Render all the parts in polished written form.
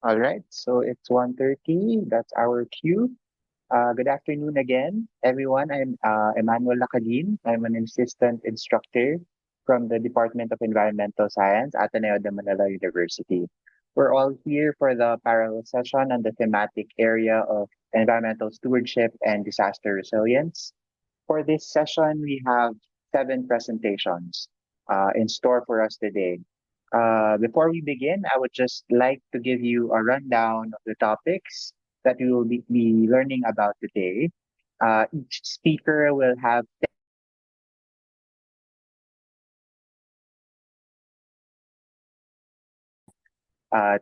All right, so it's 1:30. That's our cue. Good afternoon again, everyone. I'm Emmanuel Lacalin. I'm an assistant instructor from the Department of Environmental Science at Ateneo de Manila University. We're all here for the parallel session on the thematic area of environmental stewardship and disaster resilience. For this session, we have 7 presentations in store for us today. Before we begin, I would just like to give you a rundown of the topics that we will be learning about today. Each speaker will have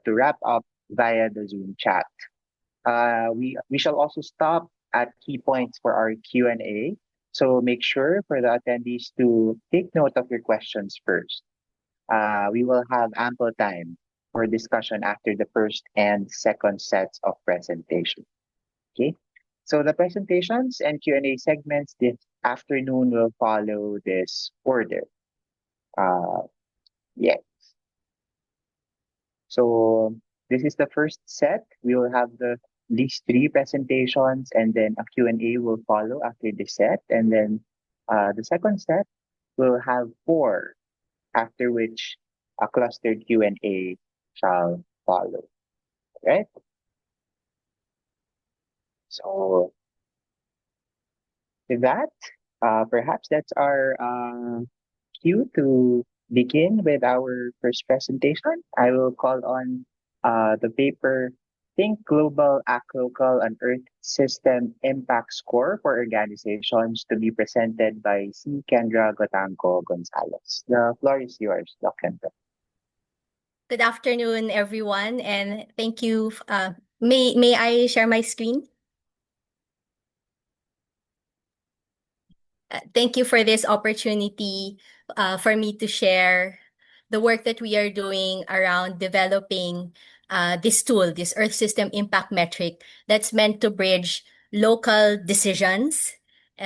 to wrap up via the Zoom chat. We shall also stop at key points for our Q&A. So make sure for the attendees to take note of your questions first. We will have ample time for discussion after the first and second sets of presentation. Okay, so the presentations and Q&A segments this afternoon will follow this order. Yeah, so this is the first set. We will have these 3 presentations, and then a Q&A will follow after this set. And then the second set will have 4, after which a clustered Q&A shall follow. Right? So with that, perhaps that's our cue to begin with our first presentation. I will call on the paper Think Global, Act Local, and Earth System Impact Score for Organizations to be presented by C. Kendra Gotangco Gonzales. The floor is yours, Dr. Kendra. Good afternoon, everyone, and thank you. May I share my screen? Thank you for this opportunity for me to share the work that we are doing around developing this tool, this Earth System Impact Metric, that's meant to bridge local decisions,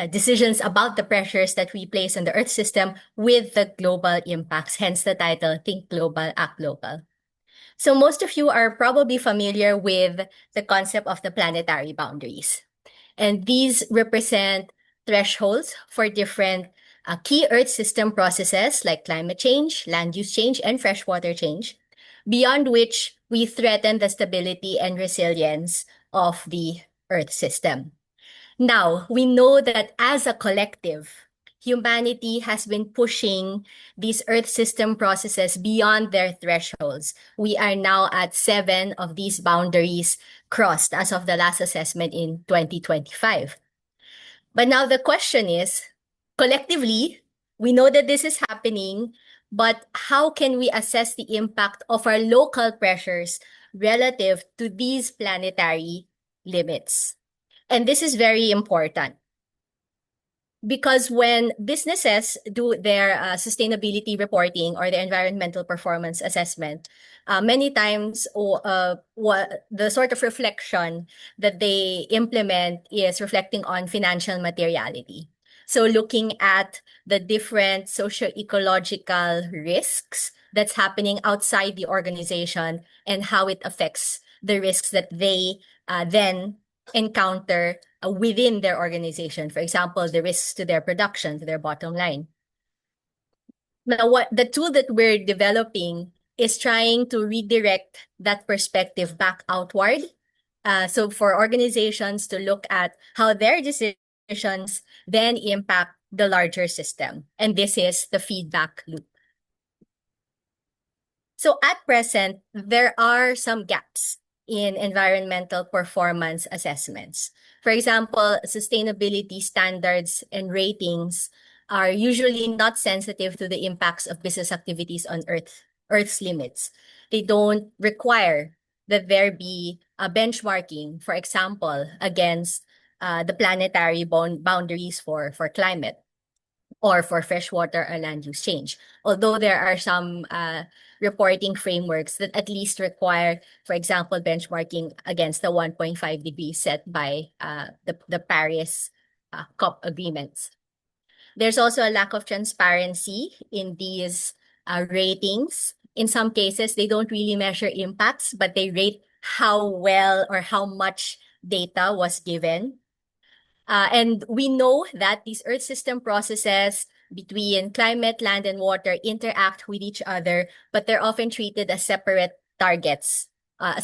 decisions about the pressures that we place on the Earth system with the global impacts, hence the title, Think Global, Act Local. So most of you are probably familiar with the concept of the planetary boundaries. And these represent thresholds for different key Earth system processes like climate change, land use change, and freshwater change, beyond which we threaten the stability and resilience of the Earth system. Now, we know that as a collective, humanity has been pushing these Earth system processes beyond their thresholds. We are now at 7 of these boundaries crossed as of the last assessment in 2025. But now the question is, collectively, we know that this is happening, but how can we assess the impact of our local pressures relative to these planetary limits? And this is very important because when businesses do their sustainability reporting or their environmental performance assessment, many times the sort of reflection that they implement is reflecting on financial materiality. So looking at the different socio-ecological risks that's happening outside the organization and how it affects the risks that they then encounter within their organization. For example, the risks to their production, to their bottom line. Now, what the tool that we're developing is trying to redirect that perspective back outward. So for organizations to look at how their decisions then impact the larger system. And this is the feedback loop. So at present, there are some gaps in environmental performance assessments. For example, sustainability standards and ratings are usually not sensitive to the impacts of business activities on Earth's limits. They don't require that there be a benchmarking, for example, against the planetary boundaries for climate or for freshwater or land use change. Although there are some reporting frameworks that at least require, for example, benchmarking against the 1.5 degrees set by the Paris COP agreements. There's also a lack of transparency in these ratings. In some cases, they don't really measure impacts, but they rate how well or how much data was given. And we know that these Earth system processes between climate, land, and water interact with each other, but they're often treated as separate targets, they're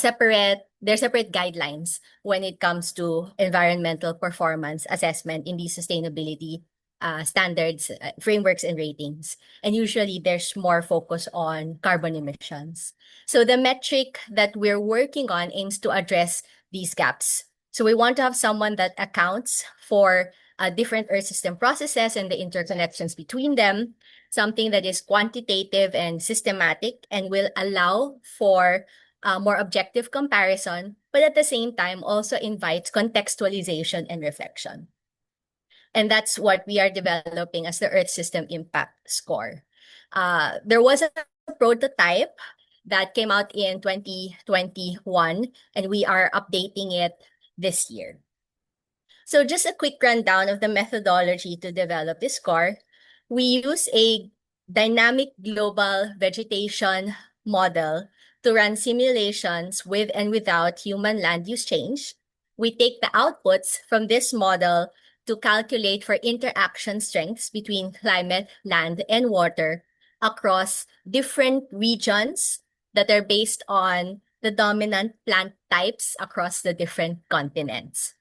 separate guidelines when it comes to environmental performance assessment in these sustainability standards, frameworks, and ratings. And usually there's more focus on carbon emissions. So the metric that we're working on aims to address these gaps. So we want to have someone that accounts for different Earth system processes and the interconnections between them, something that is quantitative and systematic and will allow for more objective comparison, but at the same time also invites contextualization and reflection. And that's what we are developing as the Earth System Impact Score. There was a prototype that came out in 2021, and we are updating it this year. So just a quick rundown of the methodology to develop this score. We use a dynamic global vegetation model to run simulations with and without human land use change. We take the outputs from this model to calculate for interaction strengths between climate, land, and water across different regions that are based on the dominant plant types across the different continents.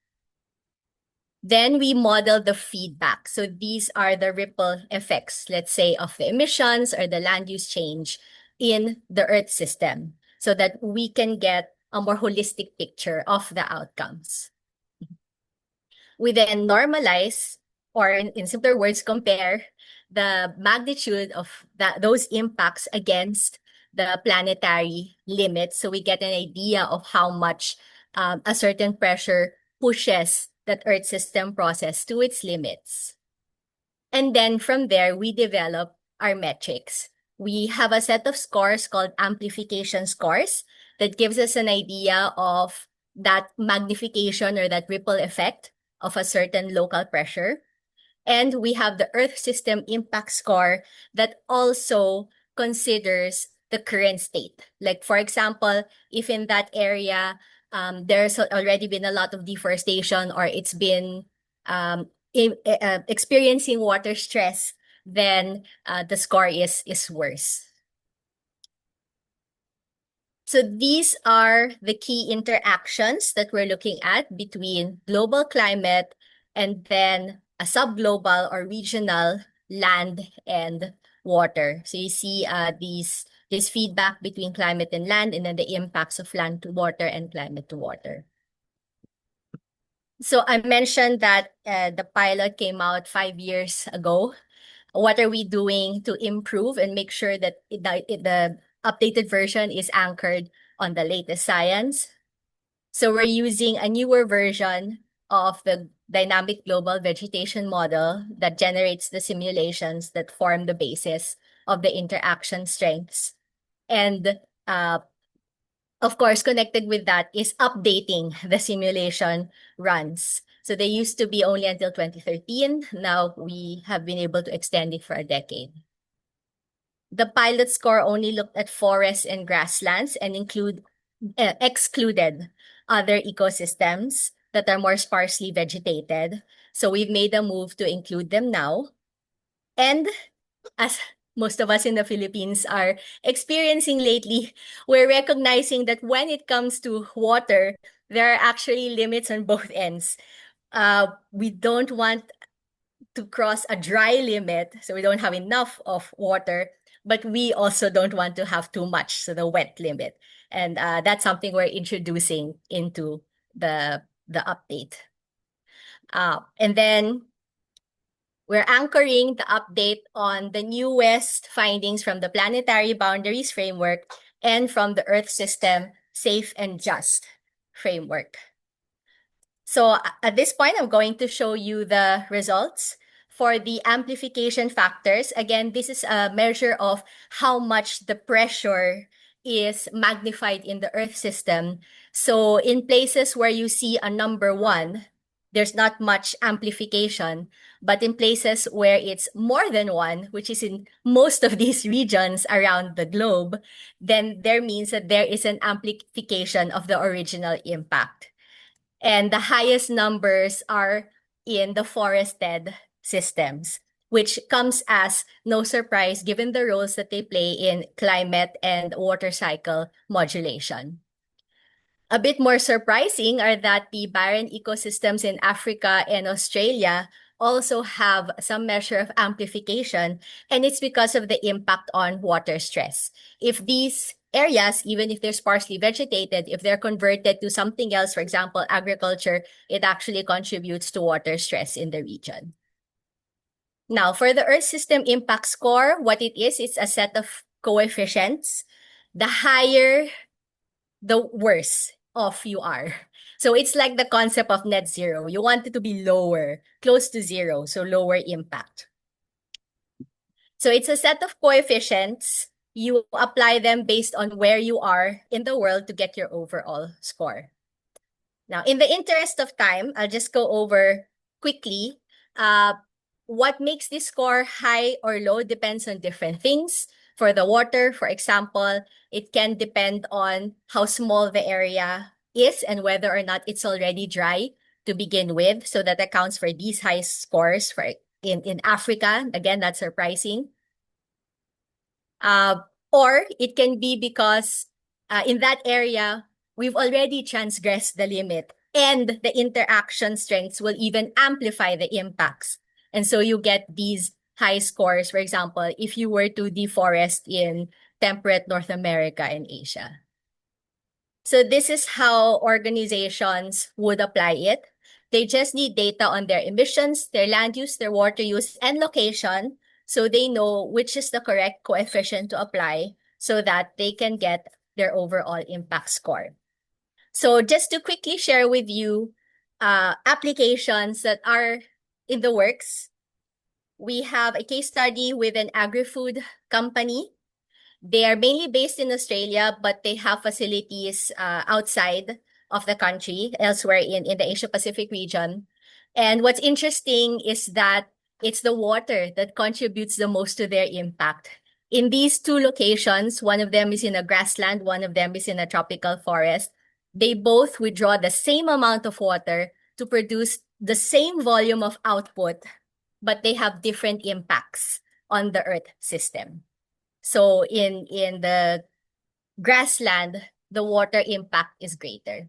Then we model the feedback. So these are the ripple effects, let's say, of the emissions or the land use change in the Earth system so that we can get a more holistic picture of the outcomes. We then normalize, or in simpler words, compare the magnitude of those impacts against the planetary limits. So we get an idea of how much a certain pressure pushes that Earth system process to its limits. And then from there, we develop our metrics. We have a set of scores called amplification scores that gives us an idea of that magnification or that ripple effect of a certain local pressure. And we have the Earth System Impact Score that also considers the current state. Like, for example, if in that area, there's already been a lot of deforestation or it's been experiencing water stress, then the score is worse. So these are the key interactions that we're looking at between global climate and then a subglobal or regional land and water. So you see this feedback between climate and land, and then the impacts of land to water and climate to water. So I mentioned that the pilot came out 5 years ago. What are we doing to improve and make sure that the updated version is anchored on the latest science? So we're using a newer version of the dynamic global vegetation model that generates the simulations that form the basis of the interaction strengths. And of course, connected with that is updating the simulation runs. So they used to be only until 2013. Now we have been able to extend it for a decade. The pilot score only looked at forests and grasslands and excluded other ecosystems that are more sparsely vegetated. So we've made a move to include them now. And as most of us in the Philippines are experiencing lately, we're recognizing that when it comes to water, there are actually limits on both ends. We don't want to cross a dry limit, so we don't have enough of water, but we also don't want to have too much, so the wet limit. And that's something we're introducing into the update. And then we're anchoring the update on the newest findings from the Planetary Boundaries Framework and from the Earth System Safe and Just Framework. So at this point, I'm going to show you the results for the amplification factors. Again, this is a measure of how much the pressure is magnified in the Earth system. So in places where you see a number 1, there's not much amplification. But in places where it's more than one, which is in most of these regions around the globe, then there means that there is an amplification of the original impact. And the highest numbers are in the forested systems, which comes as no surprise given the roles that they play in climate and water cycle modulation. A bit more surprising are that the barren ecosystems in Africa and Australia also have some measure of amplification, and it's because of the impact on water stress. If these areas, even if they're sparsely vegetated, if they're converted to something else, for example, agriculture, it actually contributes to water stress in the region. Now, for the Earth System Impact Score, what it is, it's a set of coefficients. The higher, the worse off you are. So it's like the concept of net zero. You want it to be lower, close to zero, so lower impact. So it's a set of coefficients. You apply them based on where you are in the world to get your overall score. Now, in the interest of time, I'll just go over quickly. What makes this score high or low depends on different things. For the water, for example, it can depend on how small the area is and whether or not it's already dry to begin with. So that accounts for these high scores for in Africa. Again, that's surprising. Or it can be because in that area, we've already transgressed the limit and the interaction strengths will even amplify the impacts. And so you get these high scores, for example, if you were to deforest in temperate North America and Asia. So this is how organizations would apply it. They just need data on their emissions, their land use, their water use, and location, so they know which is the correct coefficient to apply so that they can get their overall impact score. So just to quickly share with you applications that are in the works, we have a case study with an agri-food company. They are mainly based in Australia, but they have facilities outside of the country, elsewhere in the Asia-Pacific region. And what's interesting is that it's the water that contributes the most to their impact. In these two locations, one of them is in a grassland, one of them is in a tropical forest. They both withdraw the same amount of water to produce the same volume of output, but they have different impacts on the Earth system. So in the grassland, the water impact is greater.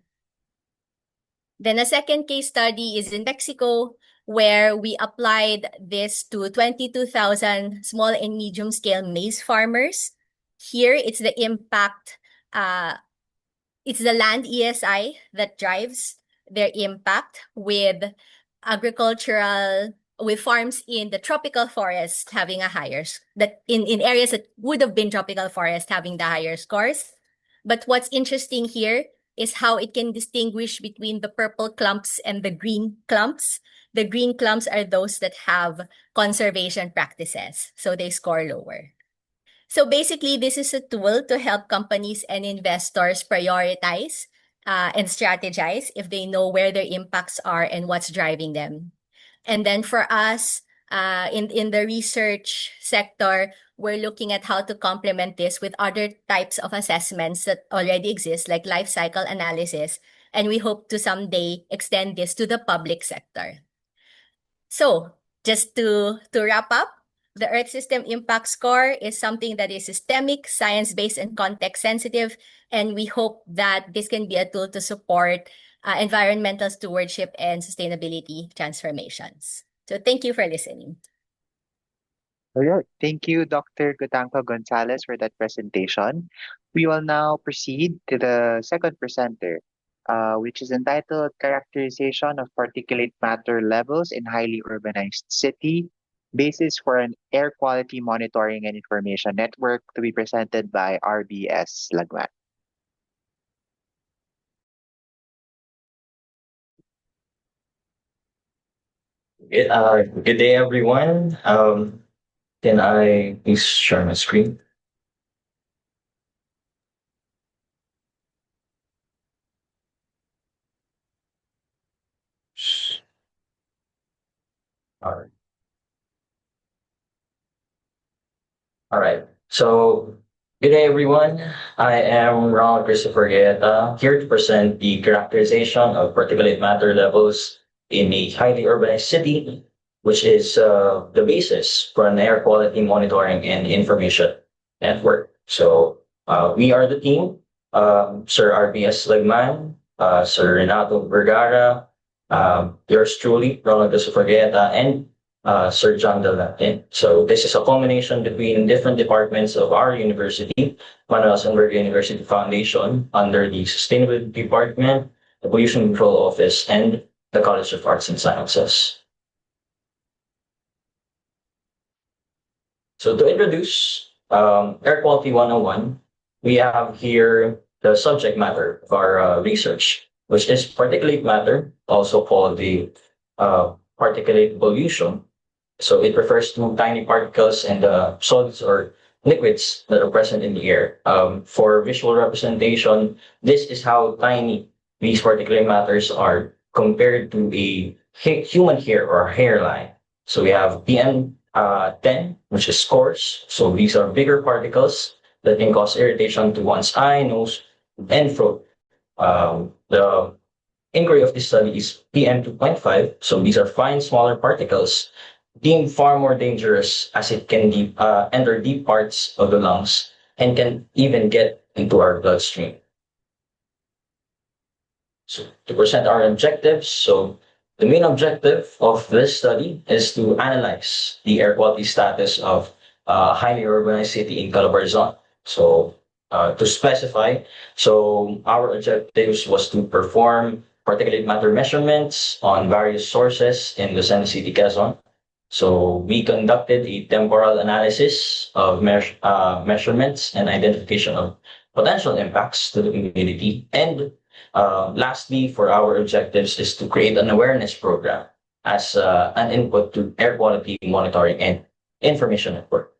Then a second case study is in Mexico, where we applied this to 22,000 small and medium scale maize farmers. Here, it's the impact, it's the land ESI that drives their impact with farms in the tropical forest having a higher, that in areas that would have been tropical forest having the higher scores. But what's interesting here is how it can distinguish between the purple clumps and the green clumps. The green clumps are those that have conservation practices, so they score lower. So basically, this is a tool to help companies and investors prioritize and strategize if they know where their impacts are and what's driving them. And then for us, in the research sector, we're looking at how to complement this with other types of assessments that already exist, like life cycle analysis. And we hope to someday extend this to the public sector. So just to wrap up, the Earth System Impact Score is something that is systemic, science-based, and context-sensitive. And we hope that this can be a tool to support environmental stewardship and sustainability transformations. So thank you for listening. All right. Thank you, Dr. Gotangco Gonzales, for that presentation. We will now proceed to the second presenter, which is entitled Characterization of Particulate Matter Levels in Highly Urbanized City, Basis for an Air Quality Monitoring and Information Network, to be presented by RBS Lagman. Good day, everyone. Can I please share my screen? All right. So, good day, everyone. I am Ronald Christopher Guetta, here to present the characterization of particulate matter levels in a highly urbanized city, which is the basis for an air quality monitoring and information network. So, we are the team, Sir RBS Lagman, Sir Renato Vergara, yours truly, Ronald Christopher Guetta, and Sir John Del. So this is a combination between different departments of our university, Manuel Sandberg University Foundation, under the Sustainability Department, the Pollution Control Office, and the College of Arts and Sciences. So to introduce Air Quality 101, we have here the subject matter of our research, which is particulate matter, also called the particulate pollution. So it refers to tiny particles and solids or liquids that are present in the air. For visual representation, this is how tiny these particulate matters are compared to a human hair or hairline. So we have PM10, which is coarse. So these are bigger particles that can cause irritation to one's eye, nose, and throat. The inquiry of this study is PM2.5. So these are fine, smaller particles deemed far more dangerous as it can enter deep parts of the lungs and can even get into our bloodstream. So to present our objectives, so the main objective of this study is to analyze the air quality status of a highly urbanized city in Calabarzon. So to specify, so our objectives was to perform particulate matter measurements on various sources in Lucena City, Quezon. So we conducted a temporal analysis of measurements and identification of potential impacts to the community. And lastly, for our objectives is to create an awareness program as an input to air quality monitoring and information network.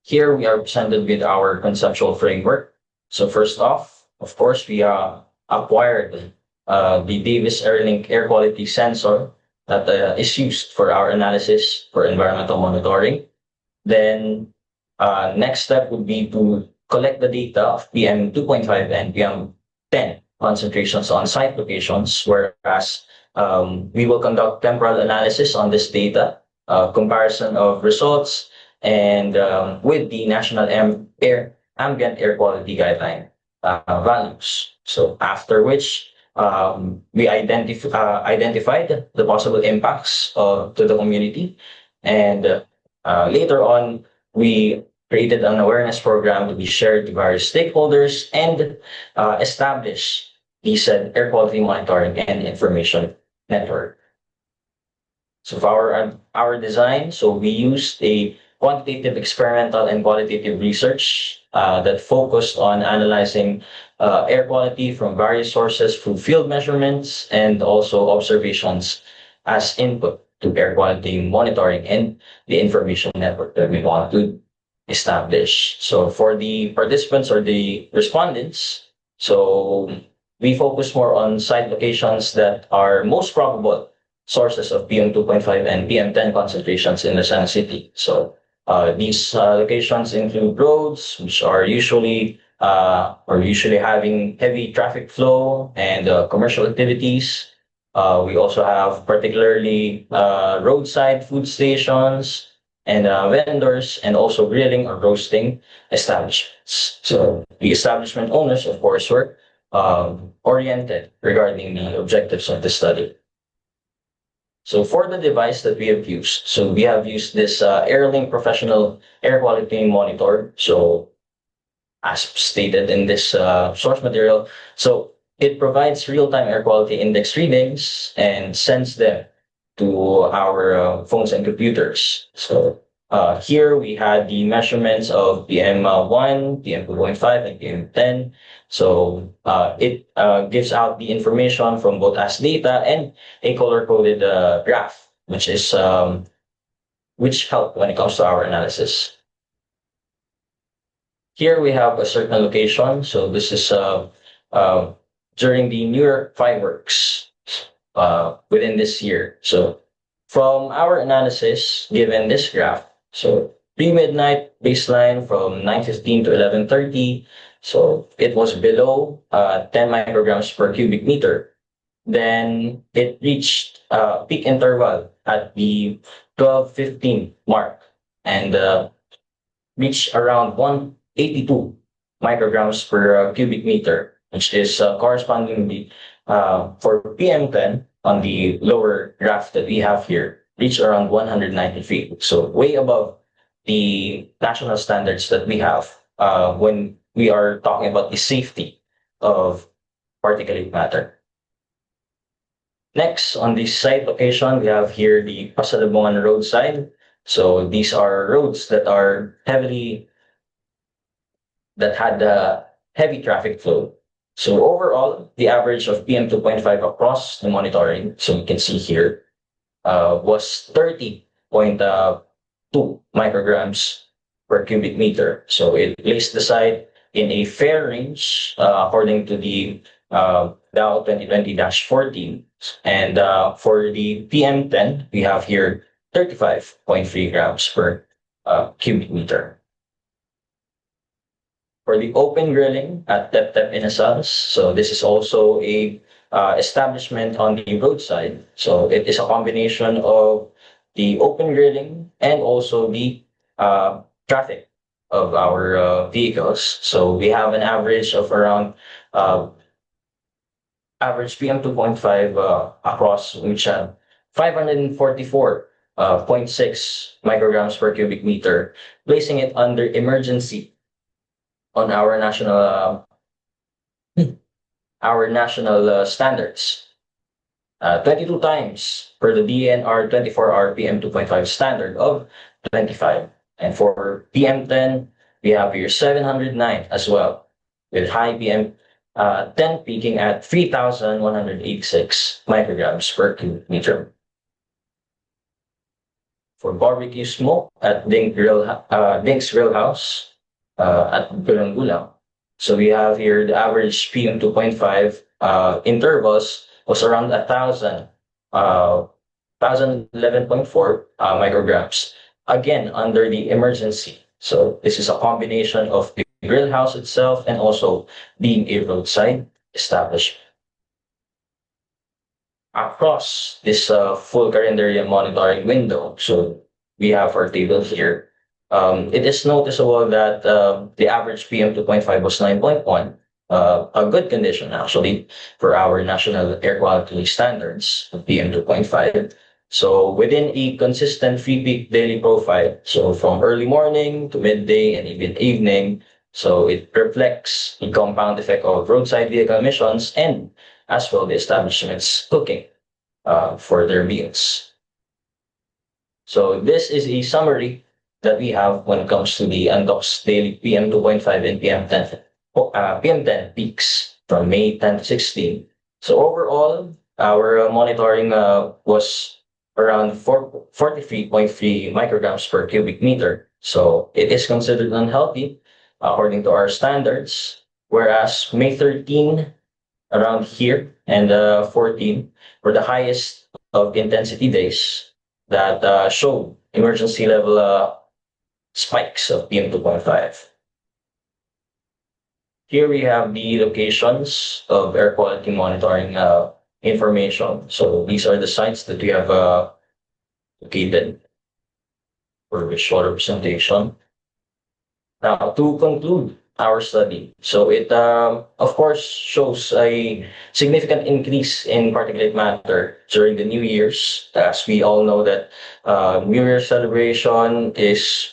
Here we are presented with our conceptual framework. So first off, of course, we acquired the Davis AirLink air quality sensor that is used for our analysis for environmental monitoring. Then next step would be to collect the data of PM2.5 and PM10 concentrations on site locations, whereas we will conduct temporal analysis on this data, comparison of results, and with the National Ambient Air Quality Guideline values. So after which, we identified the possible impacts to the community, and later on, we created an awareness program to be shared to various stakeholders and establish the said air quality monitoring and information network. So for our design, so we used a quantitative, experimental, and qualitative research that focused on analyzing air quality from various sources through field measurements and also observations as input to air quality monitoring and the information network that we want to establish. So for the participants or the respondents, so we focus more on site locations that are most probable sources of PM2.5 and PM10 concentrations in the Lucena City. So these locations include roads, which are usually having heavy traffic flow and commercial activities. We also have particularly roadside food stations and vendors, and also grilling or roasting establishments. So the establishment owners, of course, were oriented regarding the objectives of the study. So for the device that we have used, so we have used this AirLink Professional Air Quality Monitor. So as stated in this source material, so it provides real-time air quality index readings and sends them to our phones and computers. So here we had the measurements of PM1, PM2.5, and PM10. So it gives out the information from both as data and a color-coded graph, which help when it comes to our analysis. Here we have a certain location. So this is during the New York fireworks within this year. So from our analysis, given this graph, so pre-midnight baseline from 9:15 to 11:30. So it was below 10 micrograms per cubic meter. Then it reached peak interval at the 12:15 mark and reached around 182 micrograms per cubic meter, which is correspondingly for PM10 on the lower graph that we have here, reached around 193. So way above the national standards that we have when we are talking about the safety of particulate matter. Next, on the site location, we have here the Pasalubongan roadside. So these are roads that are that had heavy traffic flow. So overall, the average of PM 2.5 across the monitoring, so you can see here, was 30.2 micrograms per cubic meter. So it placed the site in a fair range according to the Dow 2020-14. And for the PM10, we have here 35.3 grams per cubic meter. For the open grilling at Tep Tep Inasals, so this is also a establishment on the roadside. So it is a combination of the open grilling and also the traffic of our vehicles. So we have an average of around average PM 2.5 across which 544.6 micrograms per cubic meter, placing it under emergency on our national standards. 22 times per the DNR 24-hour PM 2.5 standard of 25. And for PM10, we have here 709 as well, with high PM 10 peaking at 3,186 micrograms per cubic meter. For barbecue smoke at Dink's Grill House at Gulang. So we have here the average PM 2.5 intervals was around 1,011.4 micrograms. Again, under the emergency. So this is a combination of the grill house itself and also being a roadside establishment. Across this full calendar monitoring window, so we have our table here. It is noticeable that the average PM 2.5 was 9.1, a good condition actually for our national air quality standards of PM 2.5. So within a consistent free peak daily profile, so from early morning to midday and even evening, so it reflects the compound effect of roadside vehicle emissions and as well the establishment's cooking for their meals. So this is a summary that we have when it comes to the UNDOC's daily PM 2.5 and PM10 peaks from May 10 to 16. So overall, our monitoring was around 43.3 micrograms per cubic meter. So it is considered unhealthy according to our standards, whereas May 13 around here and 14 were the highest of intensity days that showed emergency level spikes of PM 2.5. Here we have the locations of air quality monitoring information. So these are the sites that we have located for visual representation. Now, to conclude our study, so it of course shows a significant increase in particulate matter during the New Year's. As we all know that New Year's celebration is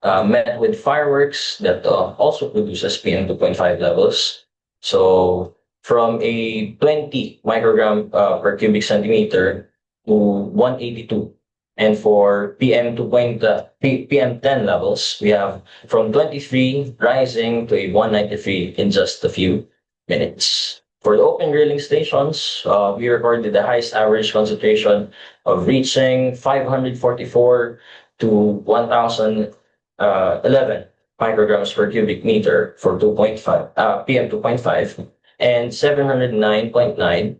met with fireworks that also produces PM 2.5 levels. So from a 20 microgram per cubic centimeter to 182. And for PM10 levels, we have from 23 rising to a 193 in just a few minutes. For the open grilling stations, we recorded the highest average concentration of reaching 544 to 1,011 micrograms per cubic meter for 2.5 PM 2.5 and 709.9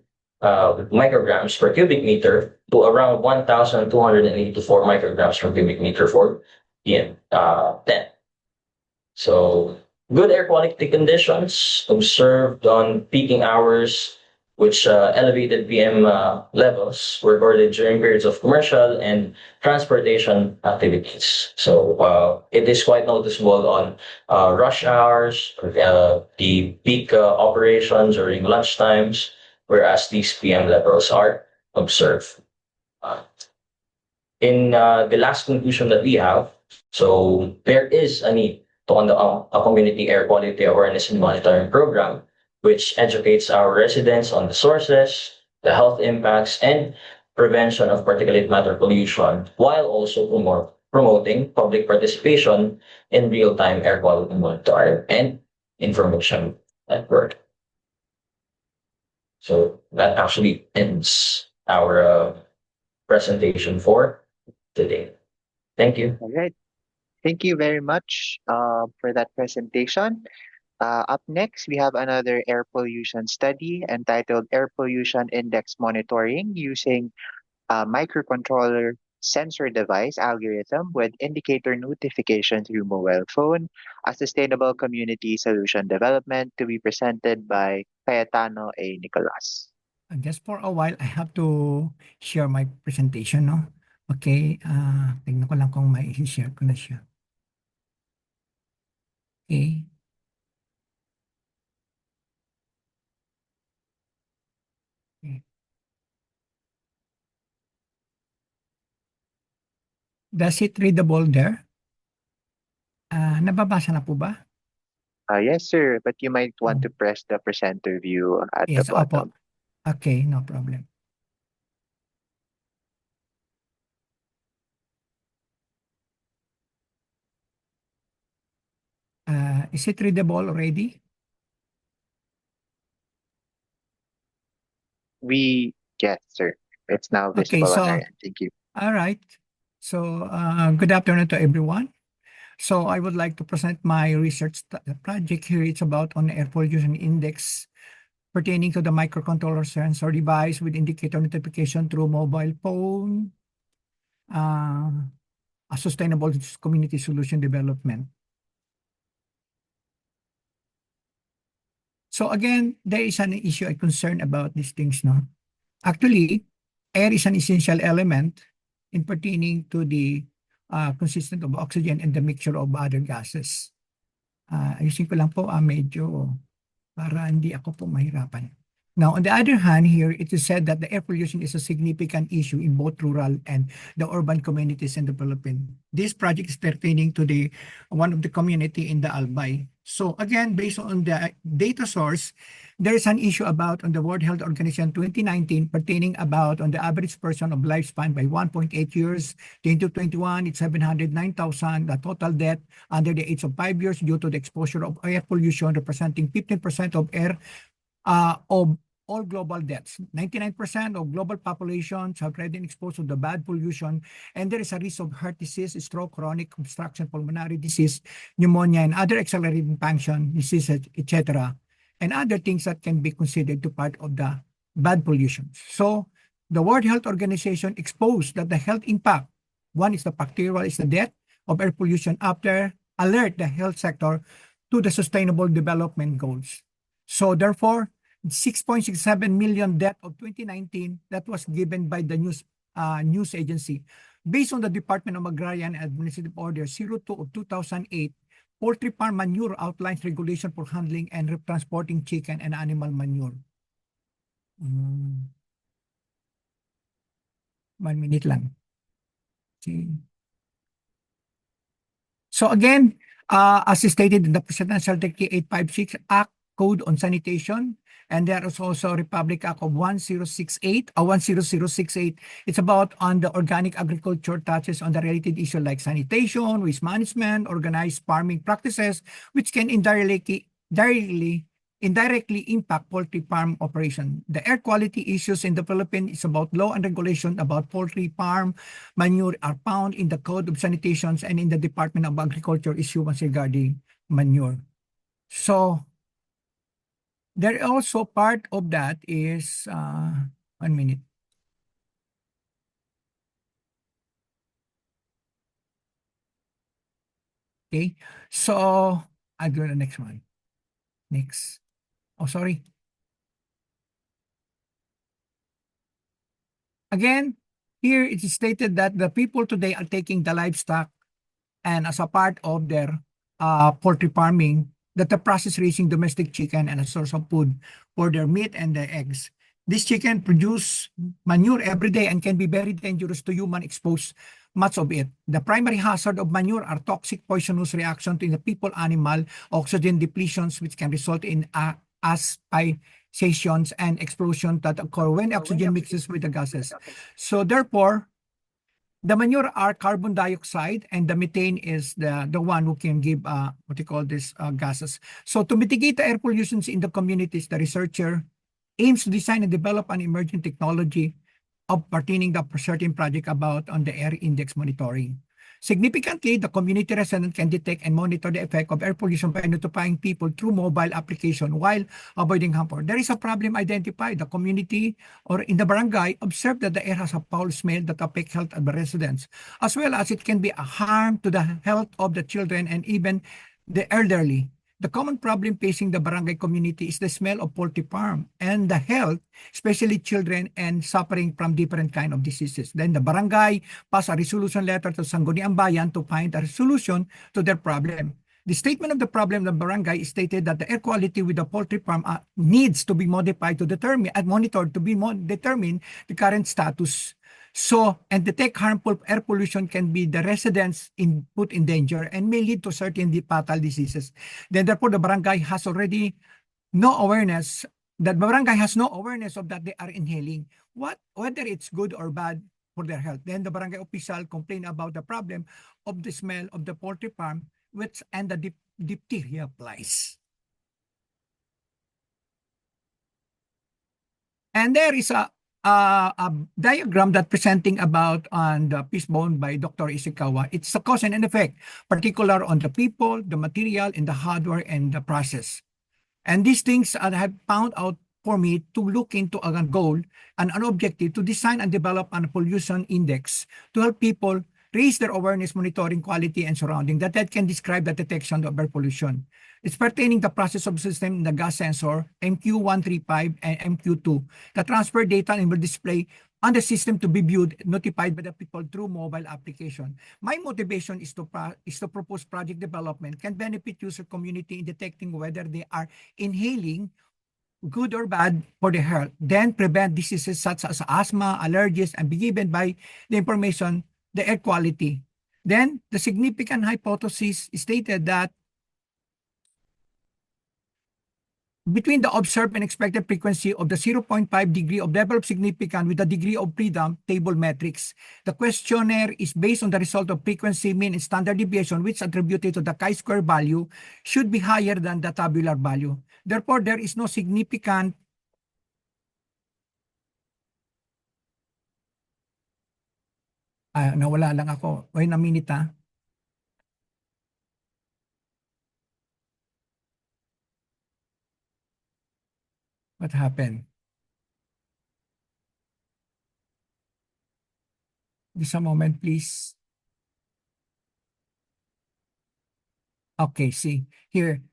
micrograms per cubic meter to around 1,284 micrograms per cubic meter for PM 10. So good air quality conditions observed on peaking hours, which elevated PM levels were recorded during periods of commercial and transportation activities. So it is quite noticeable on rush hours, the peak operations during lunch times, whereas these PM levels are observed. Uh, in the last conclusion that we have, so there is a need to conduct a community air quality awareness and monitoring program, which educates our residents on the sources, the health impacts, and prevention of particulate matter pollution, while also promoting public participation in real-time air quality monitoring and information network. So that actually ends our presentation for today. Thank you. All right. Thank you very much for that presentation. Up next, we have another air pollution study entitled Air Pollution Index Monitoring using a microcontroller sensor device algorithm with indicator notification through mobile phone, a sustainable community solution development to be presented by Cayetano A. Nicolas. Just for a while, I have to share my presentation, no? Okay, tignan ko lang kung may share ko na siya. Okay. Okay. Does it readable there? Nababasa na po ba? Yes, sir, but you might want to press the presenter view at the Yes, opo. bottom. Okay, no problem. Is it readable already? Yes, sir. It's now Okay, visible on so, our end. Thank you. all right. So, good afternoon to everyone. So, I would like to present my research project here. It's about on air pollution index pertaining to the microcontroller sensor device with indicator notification through mobile phone, a sustainable community solution development. So again, there is an issue, a concern about these things, no? Actually, air is an essential element in pertaining to the consistent of oxygen and the mixture of other gases. Ayusin ko lang po, medyo para hindi ako po mahirapan. Now, on the other hand, here, it is said that the air pollution is a significant issue in both rural and the urban communities in the Philippines. This project is pertaining to one of the community in the Albay. So again, based on the data source, there is an issue about on the World Health Organization 2019 pertaining about on the average person of lifespan by 1.8 years. 2021, it's 709,000. The total death under the age of 5 years due to the exposure of air pollution representing 15% of air of all global deaths. 99% of global populations have already been exposed to the bad pollution, and there is a risk of heart disease, stroke, chronic obstruction, pulmonary disease, pneumonia, and other accelerating function diseases, etc., and other things that can be considered to part of the bad pollution. So the World Health Organization exposed that the health impact, one is the bacterial, is the death of air pollution after alert the health sector to the sustainable development goals. So therefore, 6.67 million death of 2019 that was given by the news agency. Based on the Department of Agrarian and Administrative Order 02 of 2008, poultry farm manure outlines regulation for handling and transporting chicken and animal manure. 1 minute lang. See. So again, as stated in the Presidential Decree 856 Act Code on Sanitation, and there is also Republic Act of 1068. It's about on the organic agriculture, touches on the related issue like sanitation, waste management, organized farming practices, which can indirectly impact poultry farm operation. The air quality issues in the Philippines is about law and regulation about poultry farm manure are found in the Code of Sanitations and in the Department of Agriculture issuance regarding manure. So there also part of that is 1 minute. Okay, so I'll do the next one. Next. Oh, sorry. Again, here it is stated that the people today are taking the livestock and as a part of their poultry farming, that the process raising domestic chicken and a source of food for their meat and their eggs. This chicken produce manure every day and can be very dangerous to human exposed much of it. The primary hazard of manure are toxic poisonous reaction to the people-animal oxygen depletions which can result in asphyxiations and explosion that occur when oxygen mixes with the gases. So therefore, the manure are carbon dioxide and the methane is the one who can give what you call this gases. So to mitigate the air pollutions in the communities, the researcher aims to design and develop an emerging technology of pertaining the certain project about on the air index monitoring. Significantly, the community resident can detect and monitor the effect of air pollution by notifying people through mobile application while avoiding harmful. There is a problem identified. The community or in the barangay observe that the air has a foul smell that affects health of the residents, as well as it can be a harm to the health of the children and even the elderly. The common problem facing the barangay community is the smell of poultry farm and the health, especially children and suffering from different kind of diseases. Then the barangay pass a resolution letter to Sangguniang Bayan to find a solution to their problem. The statement of the problem of the barangay stated that the air quality with the poultry farm needs to be modified to determine and monitored to be determine the current status. So, and detect harmful air pollution can be the residents put in danger and may lead to certain fatal diseases. Then therefore, the barangay has already no awareness, that barangay has no awareness of that they are inhaling, whether it's good or bad for their health. Then the barangay official complain about the problem of the smell of the poultry farm, which and the diphtheria flies. And there is a diagram that presenting about on the fishbone by Dr. Ishikawa. It's a cause and an effect, particular on the people, the material, and the hardware and the process. And these things I have found out for me to look into a goal and an objective to design and develop a pollution index to help people raise their awareness, monitoring quality and surrounding that can describe the detection of air pollution. It's pertaining the process of system in the gas sensor MQ135 and MQ2 that transfer data and will display on the system to be viewed, notified by the people through mobile application. My motivation is to propose project development can benefit user community in detecting whether they are inhaling good or bad for the health, then prevent diseases such as asthma, allergies, and be given by the information, the air quality. Then the significant hypothesis stated that between the observed and expected frequency of the 0.5 degree of level of significance with the degree of freedom table metrics. The questionnaire is based on the result of frequency, mean, and standard deviation, which attributed to the chi-square value should be higher than the tabular value. Therefore, there is no significant nawala lang ako. Wait a minute ha. What happened? Just a moment, please. Okay, see here.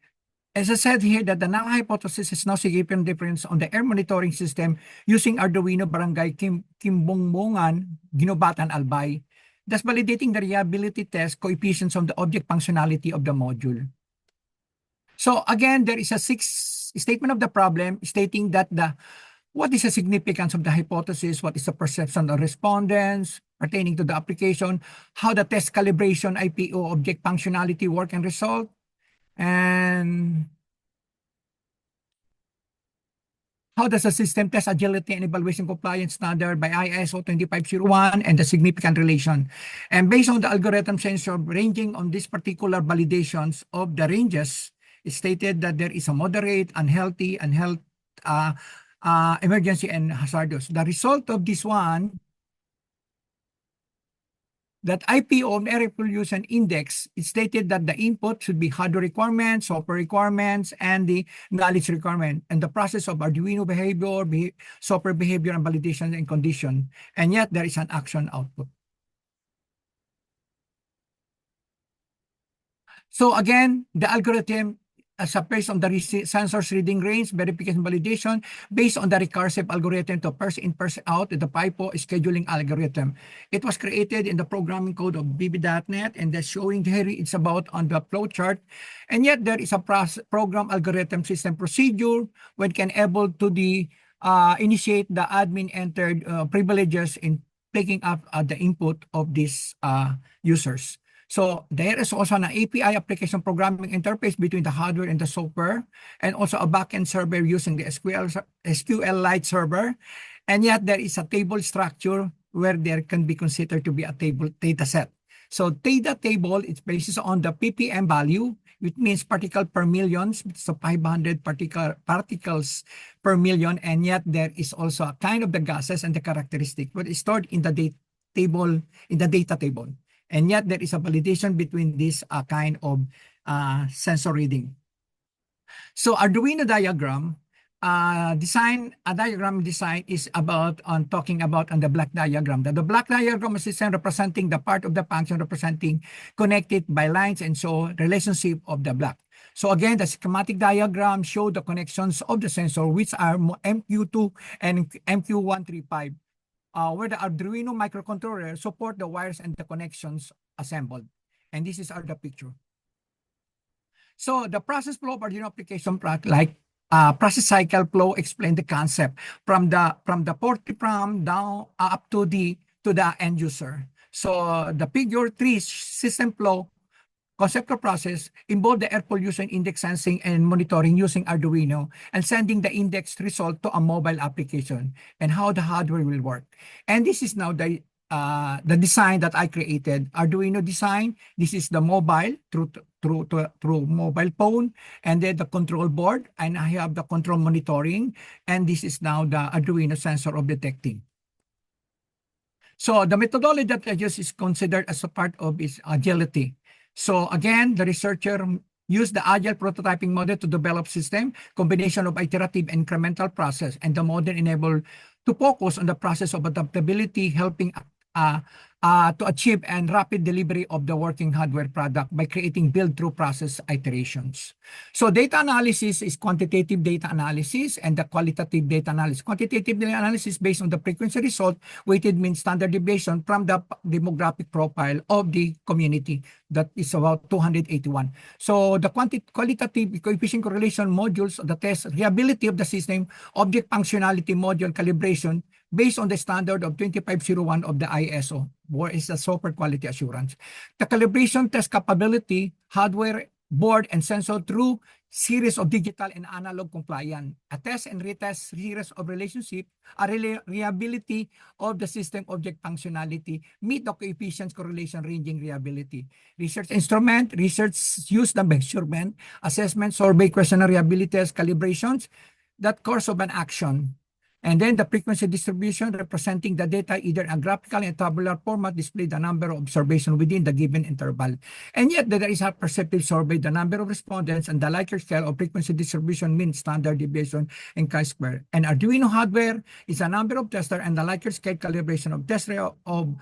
As I said here, that the null hypothesis is no significant difference on the air monitoring system using Arduino Barangay Kimbongbongan, Ginobatan, Albay, thus validating the reliability test coefficients of the object functionality of the module. So again, there is a statement of the problem stating that what is the significance of the hypothesis, what is the perception of respondents pertaining to the application, how the test calibration IPO object functionality work and result, and how does the system test agility and evaluation compliance standard by ISO 2501 and the significant relation. And based on the algorithm sensor ranging on these particular validations of the ranges, it stated that there is a moderate, unhealthy, and health emergency and hazardous. The result of this one, that IPO of air pollution index, it stated that the input should be hardware requirements, software requirements, and the knowledge requirement, and the process of Arduino behavior, software behavior, and validation and condition. And yet there is an action output. So again, the algorithm based on the sensors reading range, verification validation, based on the recursive algorithm to parse in, parse out, the PIPO scheduling algorithm. It was created in the programming code of bb.net, and that's showing here it's about on the flowchart. And yet there is a program algorithm system procedure when can able to initiate the admin entered privileges in taking up the input of these users. So there is also an API application programming interface between the hardware and the software, and also a backend server using the SQLite server. And yet there is a table structure where there can be considered to be a table data set. So data table, it bases on the ppm value, which means particle per million, so 500 particles per million. And yet there is also a kind of the gases and the characteristic, but it's stored in the data table. And yet there is a validation between this kind of sensor reading. So Arduino diagram diagram design is about talking about on the block diagram. The block diagram is representing the part of the function representing connected by lines and so relationship of the block. So again, the schematic diagram show the connections of the sensor, which are MQ2 and MQ135. Where the Arduino microcontroller support the wires and the connections assembled. And this is the picture. So the process flow of Arduino application process cycle flow explain the concept from the port from down up to the end user. So the figure 3 system flow conceptual process involve the air pollution index sensing and monitoring using Arduino and sending the index result to a mobile application and how the hardware will work. And this is now the design that I created, Arduino design. This is the mobile through mobile phone, and then the control board, and I have the control monitoring, and this is now the Arduino sensor of detecting. So the methodology that I use is considered as a part of its agility. So again, the researcher used the agile prototyping model to develop system, combination of iterative incremental process, and the model enabled to focus on the process of adaptability, helping to achieve and rapid delivery of the working hardware product by creating build-through process iterations. So data analysis is quantitative data analysis and the qualitative data analysis. Quantitative data analysis based on the frequency result, weighted mean standard deviation from the demographic profile of the community. That is about 281. So the qualitative coefficient correlation modules of the test reliability of the system, object functionality module calibration, based on the standard of 2501 of the ISO, or is the software quality assurance. The calibration test capability, hardware, board, and sensor through series of digital and analog compliant. A test and retest series of relationship, a reliability of the system object functionality, meet the coefficients correlation ranging reliability. Research instrument, research use the measurement, assessment, survey, questionnaire reliability test, calibrations, that course of an action. And then the frequency distribution representing the data either in a graphical and tabular format display the number of observations within the given interval. And yet there is a perceptive survey, the number of respondents, and the Likert scale of frequency distribution mean standard deviation and chi-square. And Arduino hardware is a number of tester and the Likert scale calibration of test of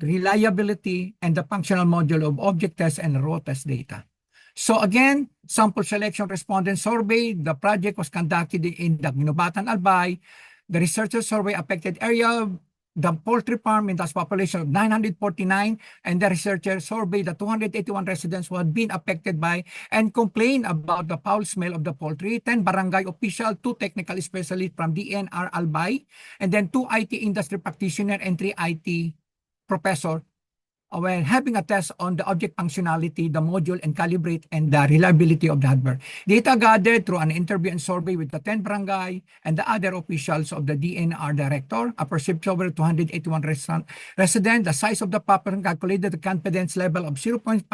reliability and the functional module of object test and raw test data. So again, sample selection respondent survey, the project was conducted in the Ginubatan Albay. The researcher survey affected area, the poultry farm in this population of 949, and the researcher surveyed the 281 residents who had been affected by and complained about the foul smell of the poultry, 10 barangay official, 2 technical specialists from DNR Albay, and then 2 IT industry practitioners and 3 IT professors. When having a test on the object functionality, the module, and calibrate and the reliability of the hardware. Data gathered through an interview and survey with the 10 barangay and the other officials of the DNR director, a perceived over 281 resident, the size of the pattern calculated the confidence level of 0.5,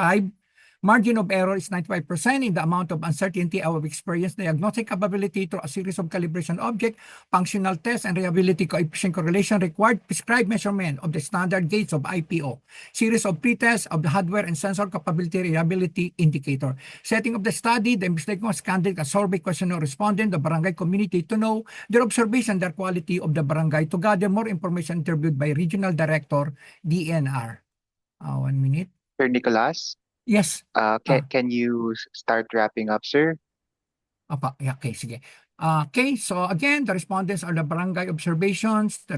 margin of error is 95% in the amount of uncertainty of experience, diagnostic capability through a series of calibration object, functional tests, and reliability coefficient correlation required prescribed measurement of the standard gates of IPO, series of pre-tests of the hardware and sensor capability reliability indicator. Setting of the study, the investigation was conducted a survey questionnaire respondent, the barangay community to know their observation, their quality of the barangay to gather more information interviewed by regional director, DNR. 1 minute. Sir Nicholas, Yes. Can you start wrapping up, sir? Apa, yeah, okay, sige. Okay, so again, the respondents are the barangay observations, the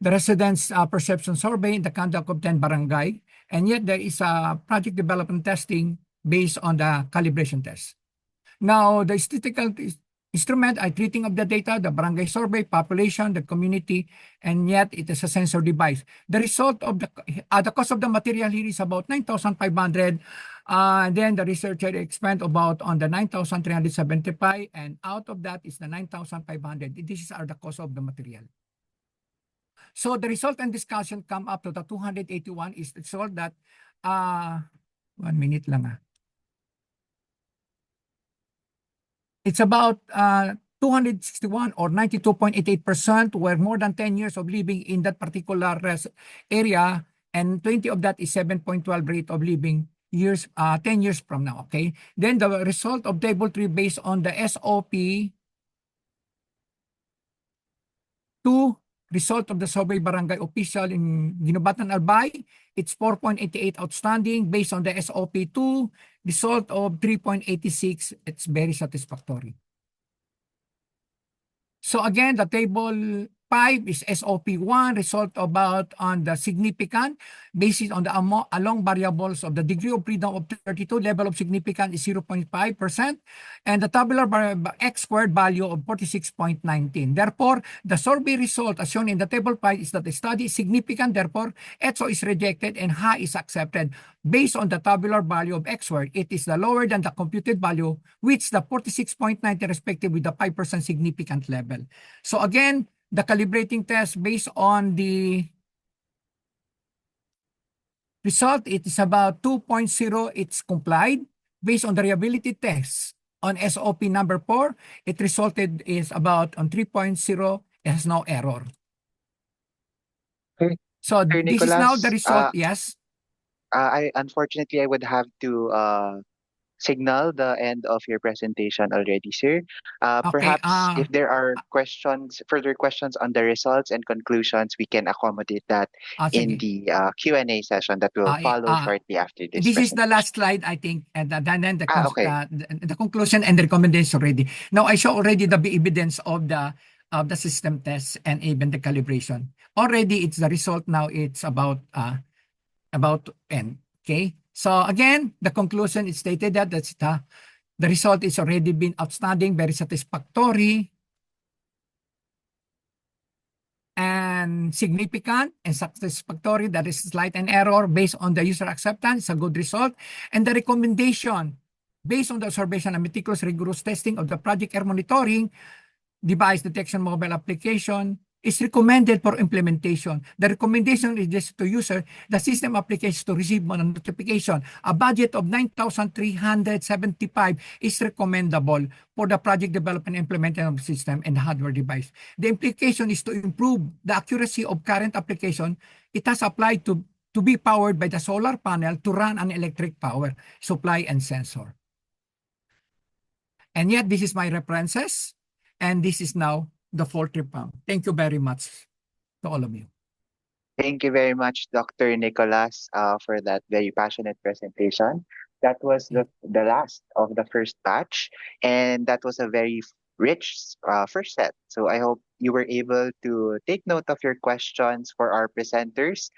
residents' perception survey in the conduct of 10 barangay, and yet there is a project development testing based on the calibration test. Now, the statistical instrument are treating of the data, the barangay survey, population, the community, and yet it is a sensor device. The result of the cost of the material here is about 9,500. Then the researcher expand about on the 9,375, and out of that is the 9,500. This are the cost of the material. So the result and discussion come up to the 281 is the result that, 1 minute lang It's about 261 or 92.88% were more than 10 years of living in that particular area, and 20 of that is 7.12 rate of living years 10 years from now. Okay, then the result of table 3 based on the SOP 2 result of the survey barangay official in Ginubatan Albay, it's 4.88 outstanding based on the SOP 2 result of 3.86. It's very satisfactory. So again, the table 5 is SOP1, result about on the significant, based on the along variables of the degree of freedom of 32, level of significance is 0.5%, and the tabular X squared value of 46.19. Therefore, the survey result as shown in the table 5 is that the study is significant, therefore, ETSO is rejected and HA is accepted. Based on the tabular value of X squared, it is the lower than the computed value, which the 46.90 respective with the 5% significant level. So again, the calibrating test based on the result, it is about 2.0, it's complied. Based on the reliability test on SOP number 4, it resulted is about on 3.0, it has no error. Okay. So Sir this is now the Nicolas, result, yes. Unfortunately, I would have to signal the end of your presentation already, sir. Okay, Perhaps if there are further questions on the results and conclusions, we can accommodate that in sige. the Q&A session that will follow shortly after this This is the presentation. last slide, I think, and then Okay. the conclusion and the recommendation already. Now I show already the evidence of the system tests and even the calibration. Already, it's the result now. It's about to end. Okay. So again, the conclusion is stated that the result is already been outstanding, very satisfactory, and significant and satisfactory. That is slight and error based on the user acceptance. It's a good result. And the recommendation based on the observation and meticulous rigorous testing of the project air monitoring device detection mobile application is recommended for implementation. The recommendation is just to user the system applications to receive a notification. A budget of 9,375 is recommendable for the project development and implementation of the system and hardware device. The implication is to improve the accuracy of current application. It has applied to be powered by the solar panel to run an electric power supply and sensor. And yet, this is my references, and this is now the fault found. Thank you very much to all of you. Thank you very much, Dr. Nicolas, for that very passionate presentation. That was the last of the first batch, and that was a very rich first set. So I hope you were able to take note of your questions for our presenters.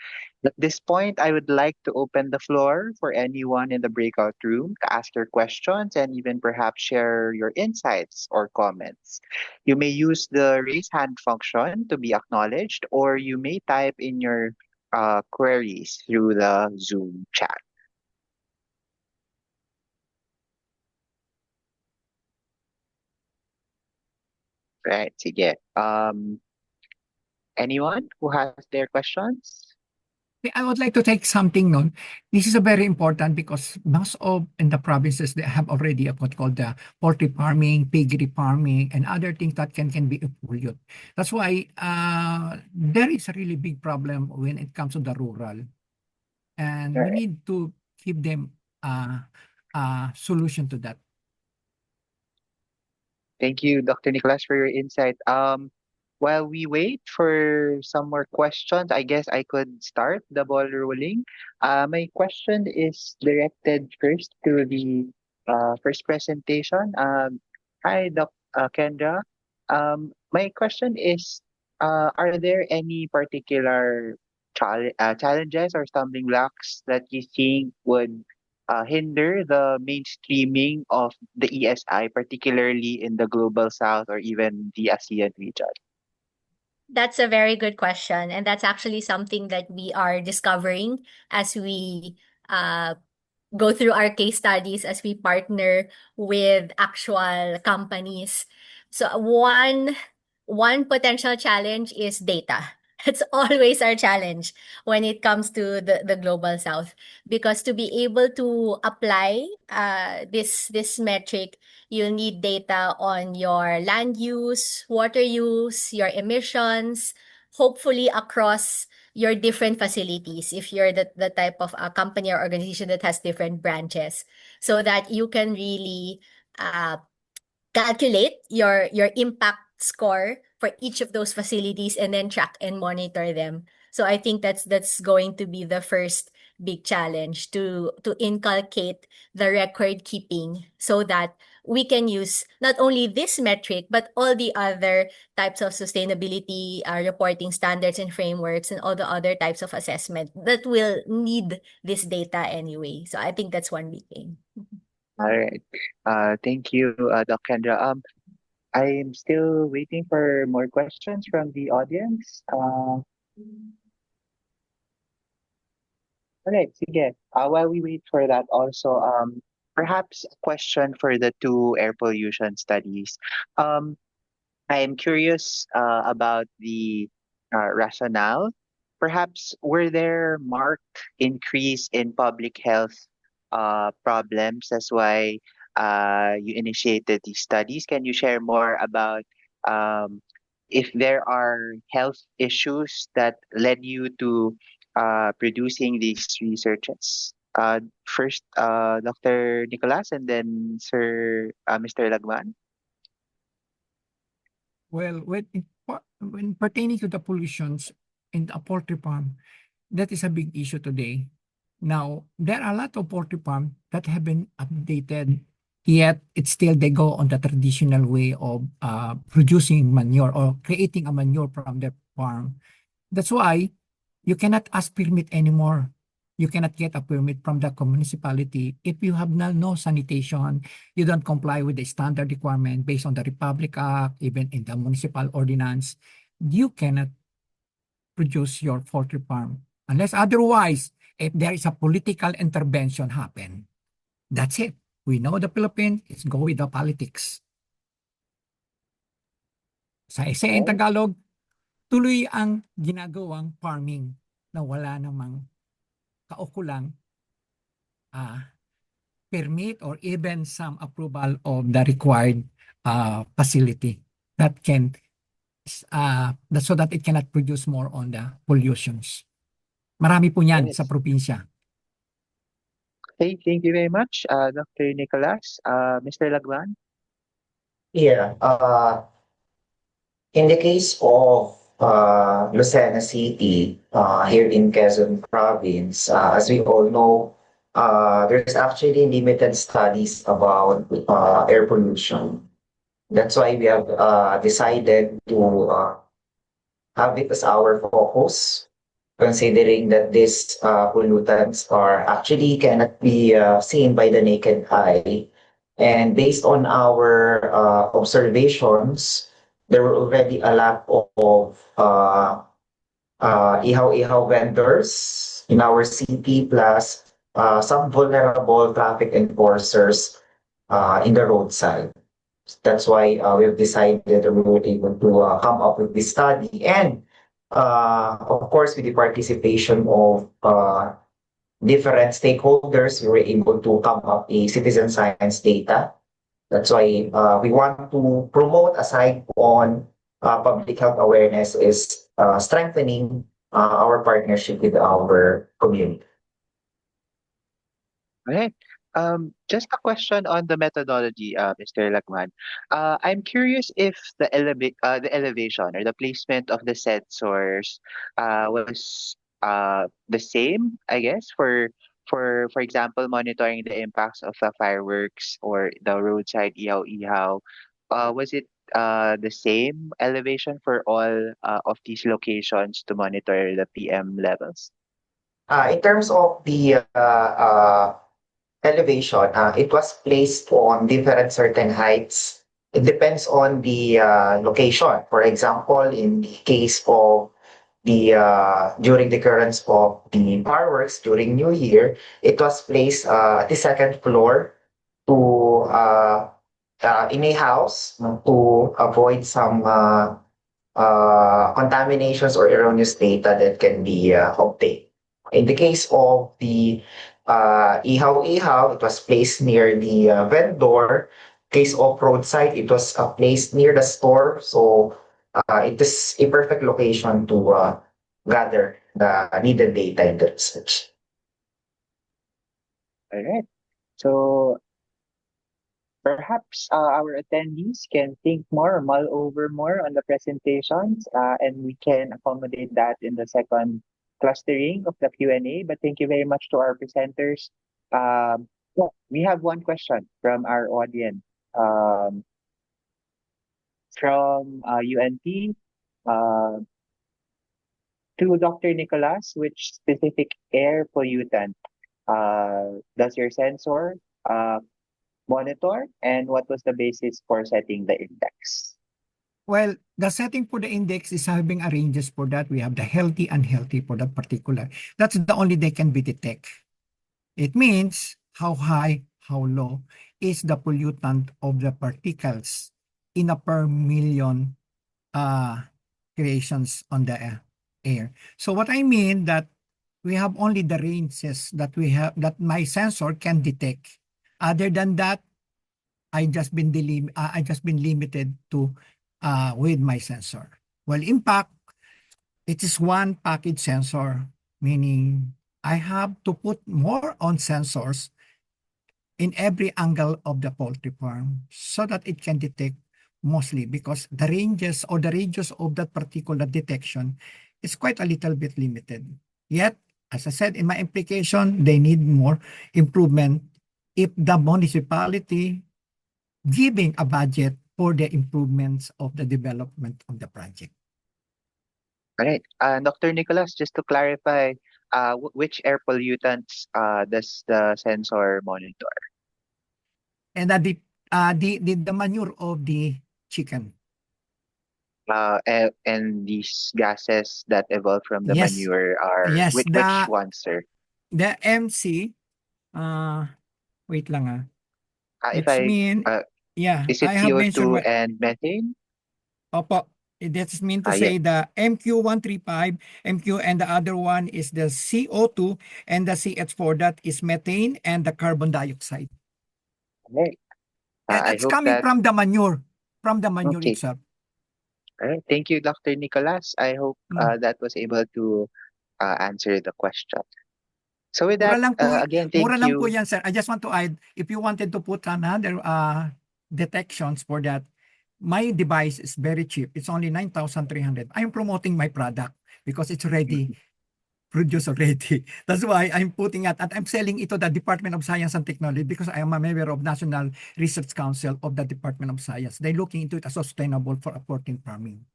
At this point, I would like to open the floor for anyone in the breakout room to ask your questions and even perhaps share your insights or comments. You may use the raise hand function to be acknowledged, or you may type in your queries through the Zoom chat. Right, sige. Anyone who has their questions? I would like to take something note. This is a very important because most of in the provinces they have already what called the poultry farming, piggery farming, and other things that can be polluted. That's why there is a really big problem when it comes to the rural, and we need to give them a solution to that. Thank you, Dr. Nicolas, for your insight. while we wait for some more questions, I guess I could start the ball rolling. My question is directed first to the first presentation. Hi, Kendra. My question is, are there any particular challenges or stumbling blocks that you think would hinder the mainstreaming of the ESI, particularly in the Global South or even the ASEAN region? That's a very good question. And that's actually something that we are discovering as we uh, go through our case studies, as we partner with actual companies. So one potential challenge is data. It's always our challenge when it comes to the global south, because to be able to apply this metric, you'll need data on your land use, water use, your emissions, hopefully across your different facilities if you're the type of a company or organization that has different branches, so that you can really uh, calculate your impact score for each of those facilities and then track and monitor them. So I think that's going to be the first big challenge, to inculcate the record keeping, so that we can use not only this metric but all the other types of sustainability reporting standards and frameworks and all the other types of assessment that will need this data anyway. So I think that's one big thing. All right. Thank you, Doc Kendra. I'm still waiting for more questions from the audience. All right, sige. While we wait for that also, perhaps a question for the two air pollution studies. I am curious about the rationale. Perhaps were there marked increase in public health problems? That's why you initiated these studies. Can you share more about um, if there are health issues that led you to producing these researches? First, Dr. Nicolas, and then Mr. Lagman. Well, when pertaining to the pollutions in a poultry farm, that is a big issue today. Now, there are a lot of poultry farms that have been updated, yet it's still they go on the traditional way of producing manure or creating a manure from their farm. That's why you cannot ask permit anymore. You cannot get a permit from the municipality if you have no sanitation, you don't comply with the standard requirement based on the Republic Act, even in the municipal ordinance. You cannot produce your poultry farm unless otherwise, if there is a political intervention happen. That's it. We know the Philippines, it's go with the politics. Sa ASEAN Tagalog, tuloy ang ginagawang farming na wala namang kaukulang permit or even some approval of the required facility that can so that it cannot produce more on the pollutions. Marami po niyan Yes. sa probinsya. Okay, thank you very much, Dr. Nicolas. Mr. Lagman? Yeah. In the case of Lucena City, here in Quezon Province, as we all know, there's actually limited studies about air pollution. That's why we have decided to have it as our focus, considering that these pollutants are actually cannot be seen by the naked eye. And based on our observations, there were already a lot of ihaw-ihaw vendors in our city, plus some vulnerable traffic enforcers in the roadside. That's why we've decided that we were able to come up with this study. And of course, with the participation of different stakeholders, we were able to come up a citizen science data. That's why we want to promote, aside on public health awareness, is strengthening our partnership with our community. All right. Just a question on the methodology, Mr. Lagman. I'm curious if the elevation or the placement of the sensors was the same, I guess, for example, monitoring the impacts of the fireworks or the roadside ihaw-ihaw. Was it the same elevation for all of these locations to monitor the PM levels? In terms of the elevation, it was placed on different certain heights. It depends on the location. For example, in the case of the during the occurrence of the fireworks during New Year, it was placed at the second floor to in a house to avoid some contaminations or erroneous data that can be obtained. In the case of the ihaw-ihaw, it was placed near the vendor. Case of roadside, it was placed near the store. So it is a perfect location to gather the needed data in the research. All right. So perhaps our attendees can think more, mull over more on the presentations, and we can accommodate that in the second clustering of the Q&A. But thank you very much to our presenters. We have one question from our audience. From UNT uh, to Dr. Nicolas, which specific air pollutant does your sensor uh, monitor, and what was the basis for setting the index? Well, the setting for the index is having a ranges for that. We have the healthy, unhealthy for that particular. That's the only they can be detect. It means how high, how low is the pollutant of the particles in a per million creations on the air. So what I mean that we have only the ranges that we have that my sensor can detect. Other than that, I just been limited to with my sensor. Well, impact, it is one package sensor, meaning I have to put more on sensors in every angle of the poultry farm so that it can detect mostly, because the ranges or the radius of that particular detection is quite a little bit limited. Yet, as I said in my implication, they need more improvement if the municipality giving a budget for the improvements of the development of the project. All right. Dr. Nicholas, just to clarify, which air pollutants does the sensor monitor? And the manure of the chicken. And these gases that evolve from the Yes. manure are Yes, which ones, sir? The MC, wait lang If It's I mean, yeah, Is I it have mentioned CO2 what, and methane? opo, that's mean to Yeah. say the MQ135, MQ, and the other one is the CO2, and the CH4, that is methane and the carbon dioxide. Okay. I That's hope coming that from the manure okay. itself. All right. Thank you, Dr. Nicolas. I hope that was able to answer the question. So with Mura that, lang po, again, mura thank lang po you. yan, sir. I just want to add, if you wanted to put another detections for that, my device is very cheap. It's only 9,300. I'm promoting my product because it's ready, produced already. That's why I'm putting it, and I'm selling it to the Department of Science and Technology because I am a member of National Research Council of the Department of Science. They're looking into it as sustainable for supporting farming.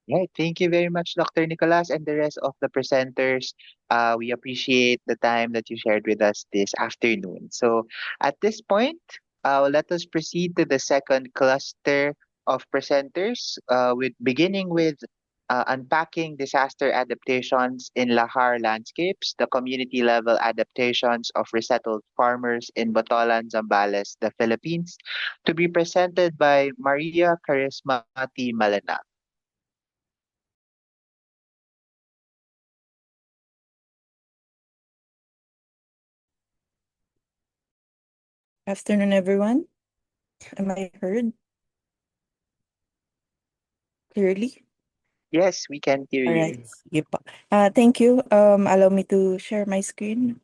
Right. Thank you very much, Dr. Nicolas, and the rest of the presenters. We appreciate the time that you shared with us this afternoon. So at this point, let us proceed to the second cluster of presenters, with beginning with unpacking disaster adaptations in Lahar landscapes, the community level adaptations of resettled farmers in Botolan, Zambales, the Philippines, to be presented by Maria Charismati Malena. Afternoon, everyone. Am I heard clearly? Yes, we can hear All you. right. Yep. Thank you. Allow me to share my screen.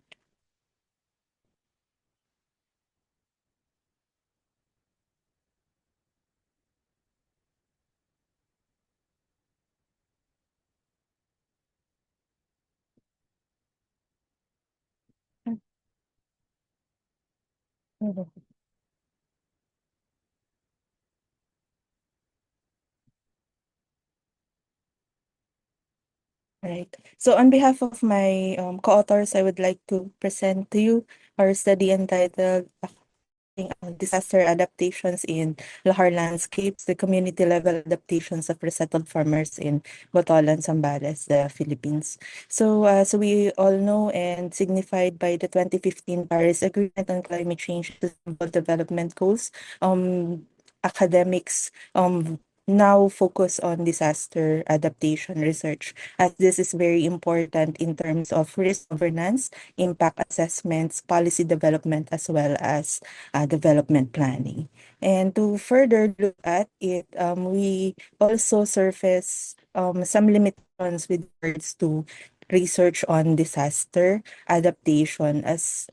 Right. So on behalf of my co-authors, I would like to present to you our study entitled Disaster Adaptations in Lahar Landscapes, the community level adaptations of resettled farmers in Botolan, Zambales, the Philippines. So as we all know and signified by the 2015 Paris Agreement on Climate Change and Sustainable Development Goals, academics now focus on disaster adaptation research, as this is very important in terms of risk governance, impact assessments, policy development, as well as development planning. And to further look at it, we also surface some limitations with regards to research on disaster adaptation, as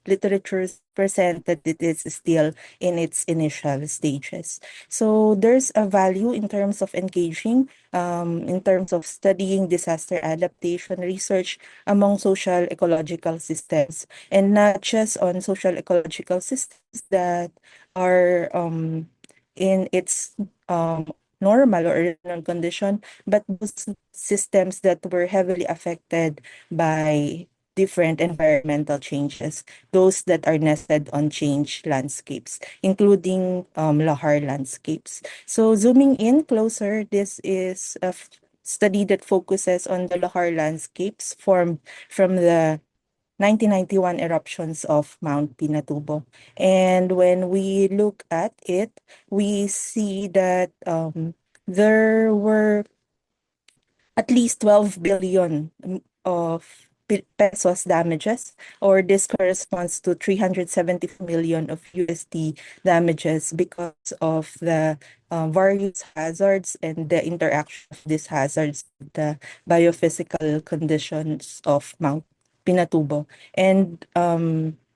literature present that it is still in its initial stages. So there's a value in terms of engaging, in terms of studying disaster adaptation research among social ecological systems, and not just on social ecological systems that are in its normal or original condition, but those systems that were heavily affected by different environmental changes, those that are nested on change landscapes, including lahar landscapes. So zooming in closer, this is a study that focuses on the lahar landscapes formed from the 1991 eruptions of Mount Pinatubo. And when we look at it, we see that there were at least 12 billion of pesos damages, or this corresponds to 370 million of USD damages because of the various hazards and the interaction of these hazards with the biophysical conditions of Mount Pinatubo. And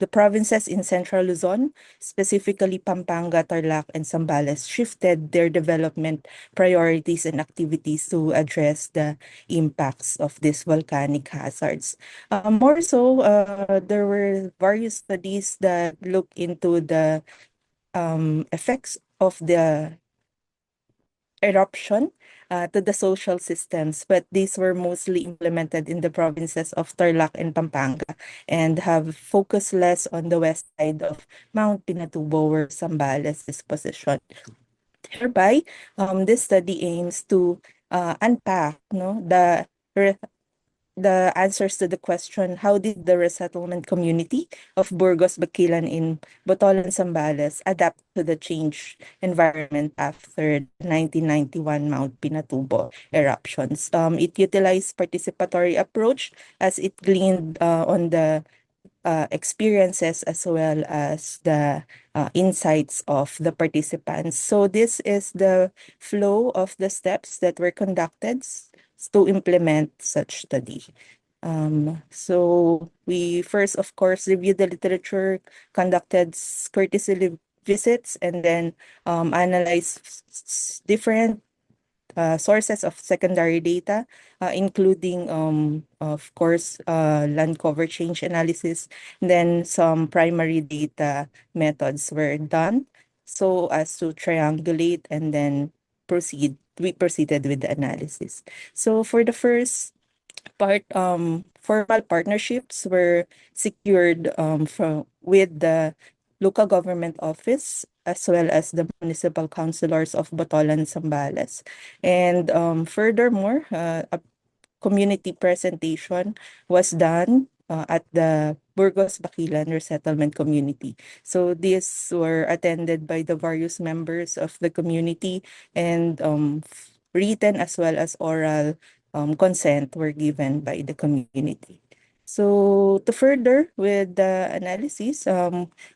the provinces in Central Luzon, specifically Pampanga, Tarlac, and Zambales, shifted their development priorities and activities to address the impacts of these volcanic hazards. More so, there were various studies that look into the effects of the eruption to the social systems, but these were mostly implemented in the provinces of Tarlac and Pampanga, and have focused less on the west side of Mount Pinatubo, where Zambales is positioned. Hereby, this study aims to unpack the answers to the question, how did the resettlement community of Burgos Baquilan in Botolan, Zambales adapt to the changed environment after the 1991 Mount Pinatubo eruptions? It utilized participatory approach, as it gleaned on the experiences as well as the insights of the participants. So this is the flow of the steps that were conducted to implement such study. So we first, of course, reviewed the literature, conducted courtesy visits, and then analyzed different sources of secondary data, including, of course, land cover change analysis. Then some primary data methods were done so as to triangulate, and then we proceeded with the analysis. So for the first part, formal partnerships were secured with the local government office, as well as the municipal councilors of Botolan, Zambales. And furthermore, a community presentation was done at the Burgos Baquilan Resettlement Community. So these were attended by the various members of the community, and written as well as oral consent were given by the community. So to further with the analysis,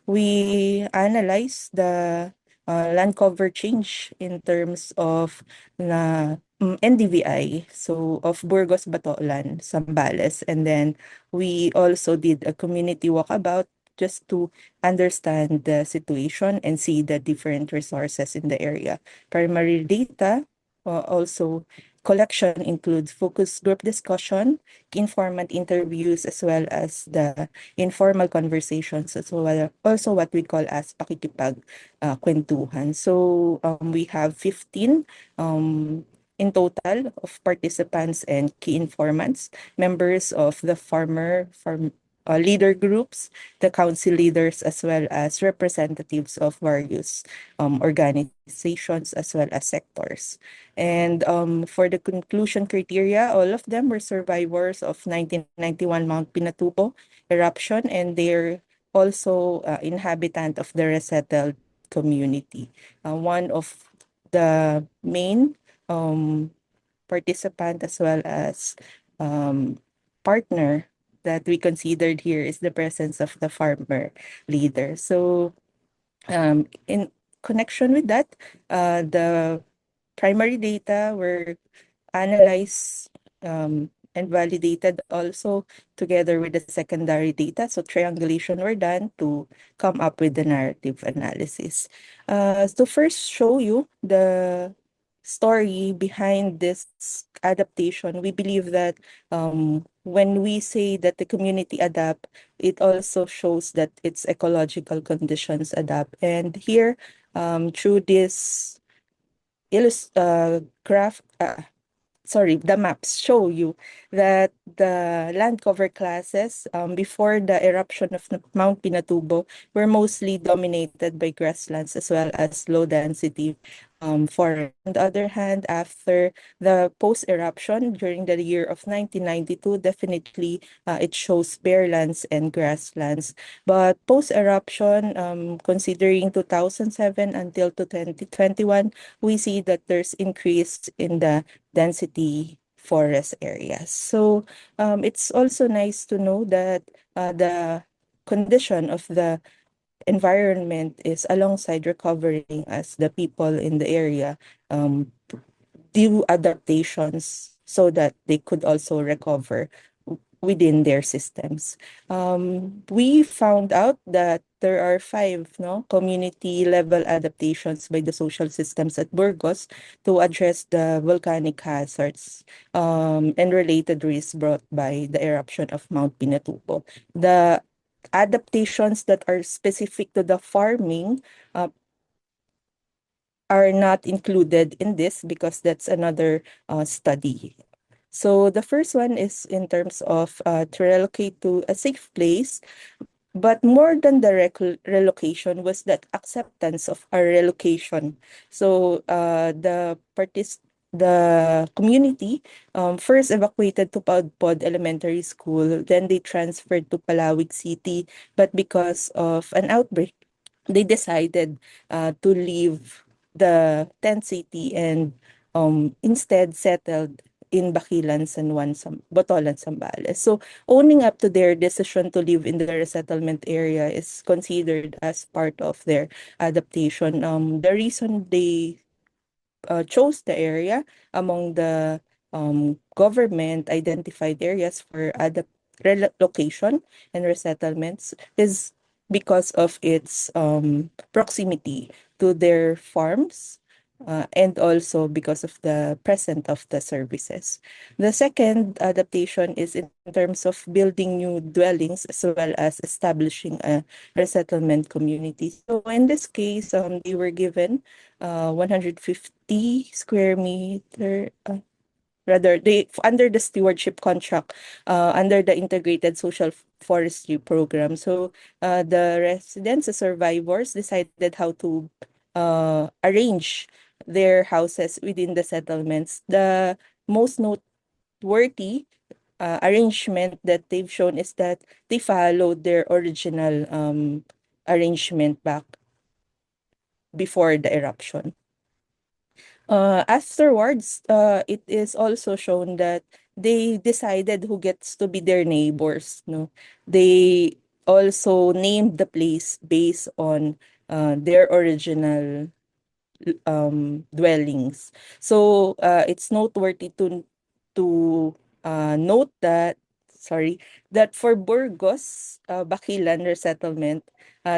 we analyzed the land cover change in terms of the NDVI, so of Burgos, Batolan, Zambales, and then we also did a community walkabout just to understand the situation and see the different resources in the area. Primary data also collection includes focus group discussion, informant interviews, as well as the informal conversations, as well also what we call as kwentuhan. So we have 15 in total of participants and key informants, members of the leader groups, the council leaders, as well as representatives of various organizations, as well as sectors. And for the conclusion criteria, all of them were survivors of 1991 Mount Pinatubo eruption, and they're also inhabitant of the resettled community. One of the main participant, as well as partner that we considered here, is the presence of the farmer leader. So in connection with that, the primary data were analyzed and validated also together with the secondary data. So triangulation were done to come up with the narrative analysis. To first show you the story behind this adaptation, we believe that when we say that the community adapt, it also shows that its ecological conditions adapt. And here, through this graph, the maps show you that the land cover classes before the eruption of Mount Pinatubo were mostly dominated by grasslands, as well as low density forest. On the other hand, after the post-eruption during the year of 1992, definitely it shows bare lands and grasslands. But post-eruption, considering 2007 until to 2021, we see that there's increase in the density forest areas. So it's also nice to know that the condition of the environment is alongside recovering, as the people in the area do adaptations so that they could also recover within their systems. We found out that there are 5 community level adaptations by the social systems at Burgos to address the volcanic hazards and related risks brought by the eruption of Mount Pinatubo. The adaptations that are specific to the farming are not included in this because that's another study. So the first one is in terms of to relocate to a safe place, but more than the relocation was that acceptance of a relocation. So the community first evacuated to Paudpod Elementary School, then they transferred to Palawig City, but because of an outbreak, they decided to leave the tent city and instead settled in Bakilan, San Juan, Botolan, Zambales. So owning up to their decision to live in the resettlement area is considered as part of their adaptation. The reason they chose the area among the government identified areas for relocation and resettlements is because of its proximity to their farms, and also because of the presence of the services. The second adaptation is in terms of building new dwellings, as well as establishing a resettlement community. So in this case, they were given 150 square meter, rather they under the stewardship contract, under the integrated social forestry program. So the residents, the survivors, decided how to arrange their houses within the settlements. The most noteworthy arrangement that they've shown is that they followed their original arrangement back before the eruption. Afterwards, it is also shown that they decided who gets to be their neighbors. No, they also named the place based on their original dwellings. So it's noteworthy to note that that for Burgos, Bakilan resettlement,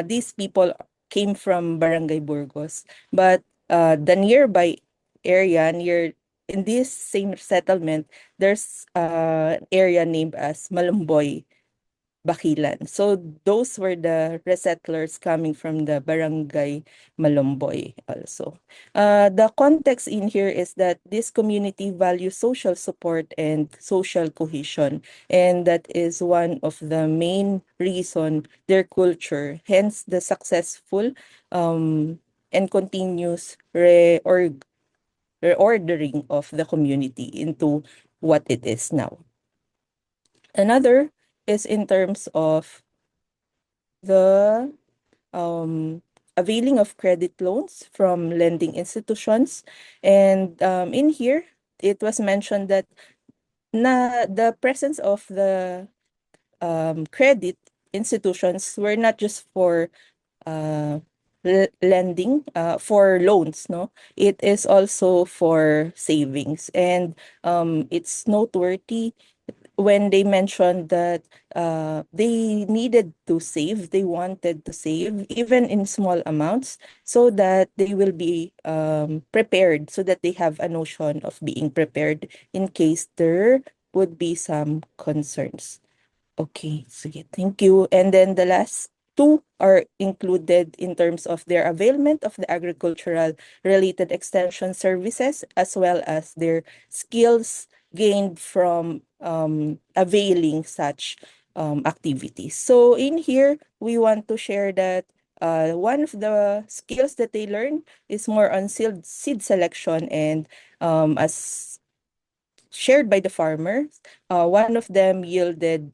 these people came from Barangay Burgos, but the nearby area near in this same settlement, there's an area named as Malumboy, Bakilan. So those were the resettlers coming from the barangay Malumboy also. The context in here is that this community values social support and social cohesion, and that is one of the main reason their culture, hence the successful and continuous reordering of the community into what it is now. Another is in terms of the availing of credit loans from lending institutions. And in here, it was mentioned that the presence of the credit institutions were not just for lending for loans, no, it is also for savings. And it's noteworthy when they mentioned that they needed to save, they wanted to save even in small amounts so that they will be prepared, so that they have a notion of being prepared in case there would be some concerns. Okay, sige, thank you. And then the last two are included in terms of their availment of the agricultural related extension services, as well as their skills gained from availing such activities. So in here, we want to share that one of the skills that they learn is more on seed selection, and as shared by the farmers, one of them yielded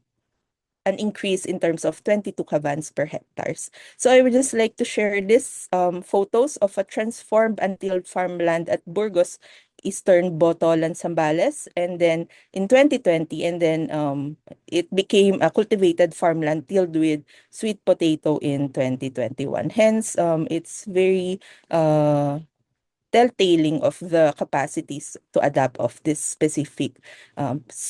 an increase in terms of 22 kavans per hectares. So I would just like to share this photos of a transformed untilled farmland at Burgos Eastern Botolan, Zambales, and then in 2020, and then it became a cultivated farmland tilled with sweet potato in 2021. Hence, it's very telltaling of the capacities to adapt of this specific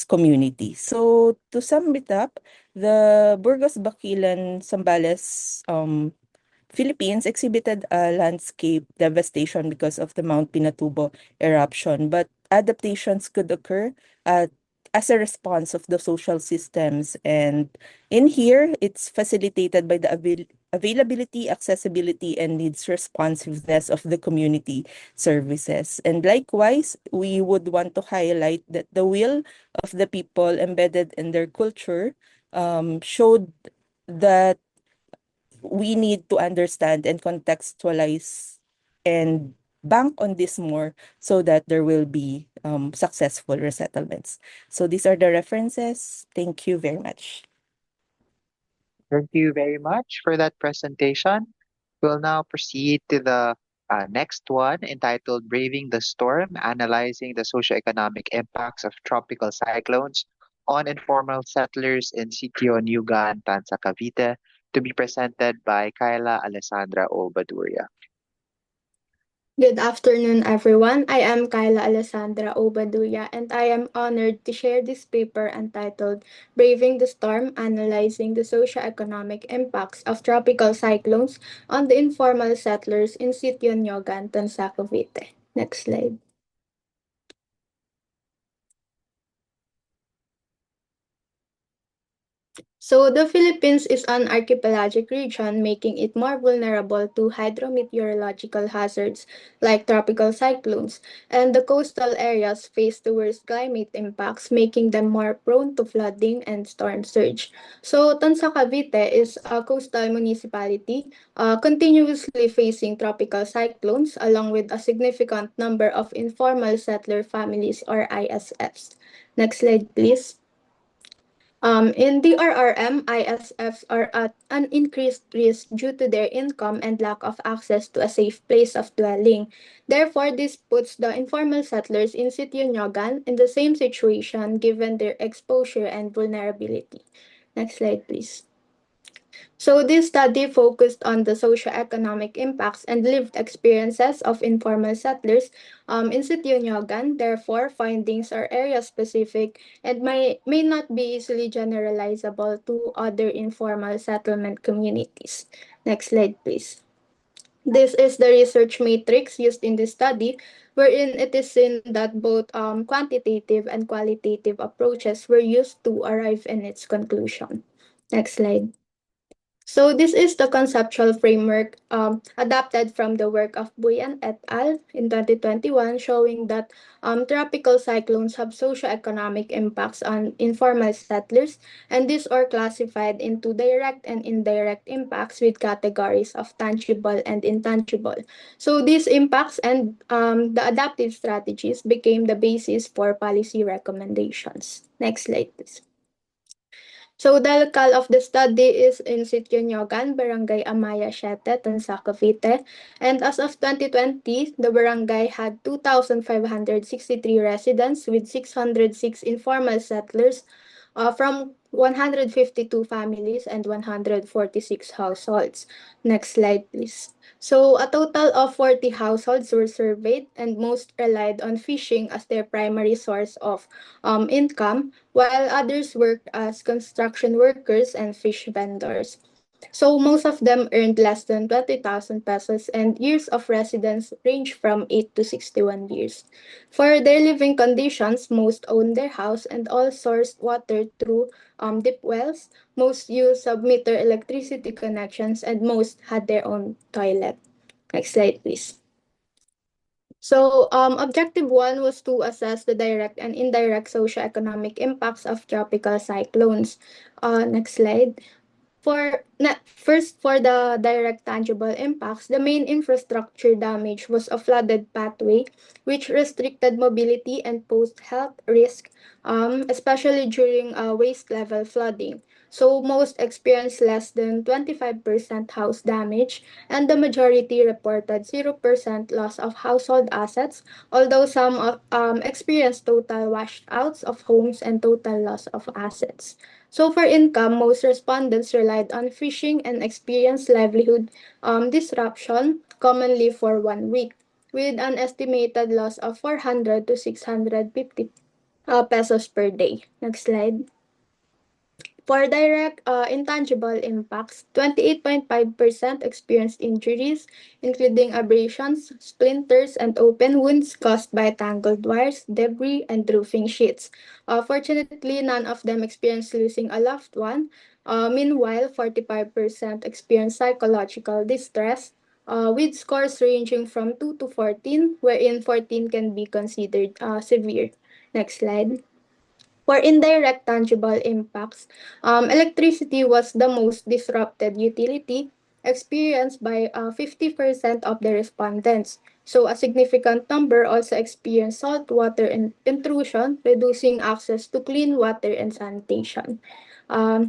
community. So to sum it up, the Burgos Bakilan Zambales Philippines exhibited a landscape devastation because of the Mount Pinatubo eruption, but adaptations could occur as a response of the social systems. And in here, it's facilitated by the availability, accessibility, and needs responsiveness of the community services. And likewise, we would want to highlight that the will of the people embedded in their culture showed that we need to understand and contextualize and bank on this more so that there will be successful resettlements. So these are the references. Thank you very much. Thank you very much for that presentation. We'll now proceed to the next one entitled Braving the Storm, Analyzing the Socioeconomic Impacts of Tropical Cyclones on Informal Settlers in Sitio Nugan, Tansa, Cavite, to be presented by Kyla Alessandra Obaduria. Good afternoon, everyone. I am Kyla Alessandra Obaduya, and I am honored to share this paper entitled Braving the Storm, Analyzing the Socioeconomic Impacts of Tropical Cyclones on the Informal Settlers in Sitio Nyogan, Tansa, Cavite. Next slide. So the Philippines is an archipelagic region, making it more vulnerable to hydrometeorological hazards like tropical cyclones, and the coastal areas face the worst climate impacts, making them more prone to flooding and storm surge. So Tansa Cavite is a coastal municipality continuously facing tropical cyclones, along with a significant number of informal settler families or ISFs. Next slide, please. In DRRM, ISFs are at an increased risk due to their income and lack of access to a safe place of dwelling. Therefore, this puts the informal settlers in Sitio Nyogan in the same situation given their exposure and vulnerability. Next slide, please. So this study focused on the socioeconomic impacts and lived experiences of informal settlers in Sitio Nyogan. Therefore, findings are area-specific and may not be easily generalizable to other informal settlement communities. Next slide, please. This is the research matrix used in this study, wherein it is seen that both quantitative and qualitative approaches were used to arrive in its conclusion. Next slide. So this is the conceptual framework adapted from the work of Buyan et al. In 2021, showing that tropical cyclones have socioeconomic impacts on informal settlers, and these are classified into direct and indirect impacts with categories of tangible and intangible. So these impacts and the adaptive strategies became the basis for policy recommendations. Next slide, please. So the locale of the study is in Sitio Nyogan, Barangay Amaya Siete, Tansa, Cavite. And as of 2020, the barangay had 2,563 residents with 606 informal settlers from 152 families and 146 households. Next slide, please. So, a total of 40 households were surveyed, and most relied on fishing as their primary source of income, while others worked as construction workers and fish vendors. So most of them earned less than 20,000 pesos, and years of residence range from 8 to 61 years. For their living conditions, most owned their house and all sourced water through deep wells. Most used sub-meter electricity connections, and most had their own toilet. Next slide, please. So, objective one was to assess the direct and indirect socioeconomic impacts of tropical cyclones. Next slide. First, for the direct tangible impacts, the main infrastructure damage was a flooded pathway, which restricted mobility and posed health risk, especially during waist level flooding. So most experienced less than 25% house damage, and the majority reported 0% loss of household assets, although some experienced total washouts of homes and total loss of assets. So for income, most respondents relied on fishing and experienced livelihood disruption, commonly for 1 week, with an estimated loss of 400 to 650 pesos per day. Next slide. For direct intangible impacts, 28.5% experienced injuries, including abrasions, splinters, and open wounds caused by tangled wires, debris, and roofing sheets. Fortunately, none of them experienced losing a loved one. Meanwhile, 45% experienced psychological distress, with scores ranging from 2 to 14, wherein 14 can be considered severe. Next slide. For indirect tangible impacts, electricity was the most disrupted utility experienced by 50% of the respondents. So a significant number also experienced saltwater intrusion, reducing access to clean water and sanitation.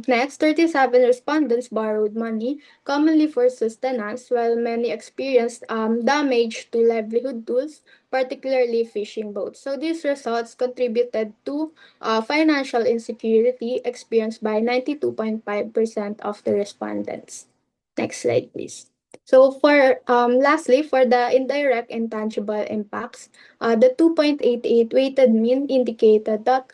Next, 37 respondents borrowed money, commonly for sustenance, while many experienced damage to livelihood tools, particularly fishing boats. So these results contributed to financial insecurity experienced by 92.5% of the respondents. Next slide, please. So for lastly, for the indirect and tangible impacts, the 2.88 weighted mean indicated that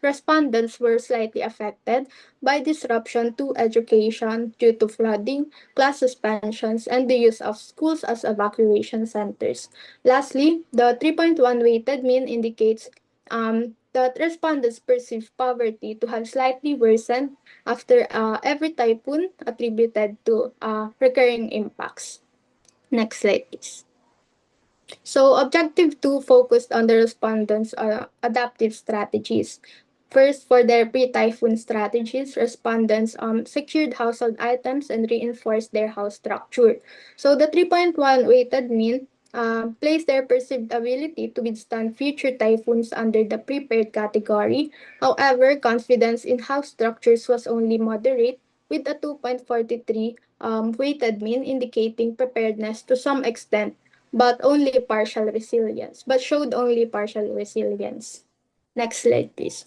respondents were slightly affected by disruption to education due to flooding, class suspensions, and the use of schools as evacuation centers. Lastly, the 3.1 weighted mean indicates that respondents perceive poverty to have slightly worsened after every typhoon attributed to recurring impacts. Next slide, please. So, objective 2 focused on the respondents' adaptive strategies. First, for their pre-typhoon strategies, respondents secured household items and reinforced their house structure. So, the 3.1 weighted mean placed their perceived ability to withstand future typhoons under the prepared category. However, confidence in house structures was only moderate, with a 2.43 weighted mean indicating preparedness to some extent but only partial resilience, but showed only partial resilience. Next slide, please.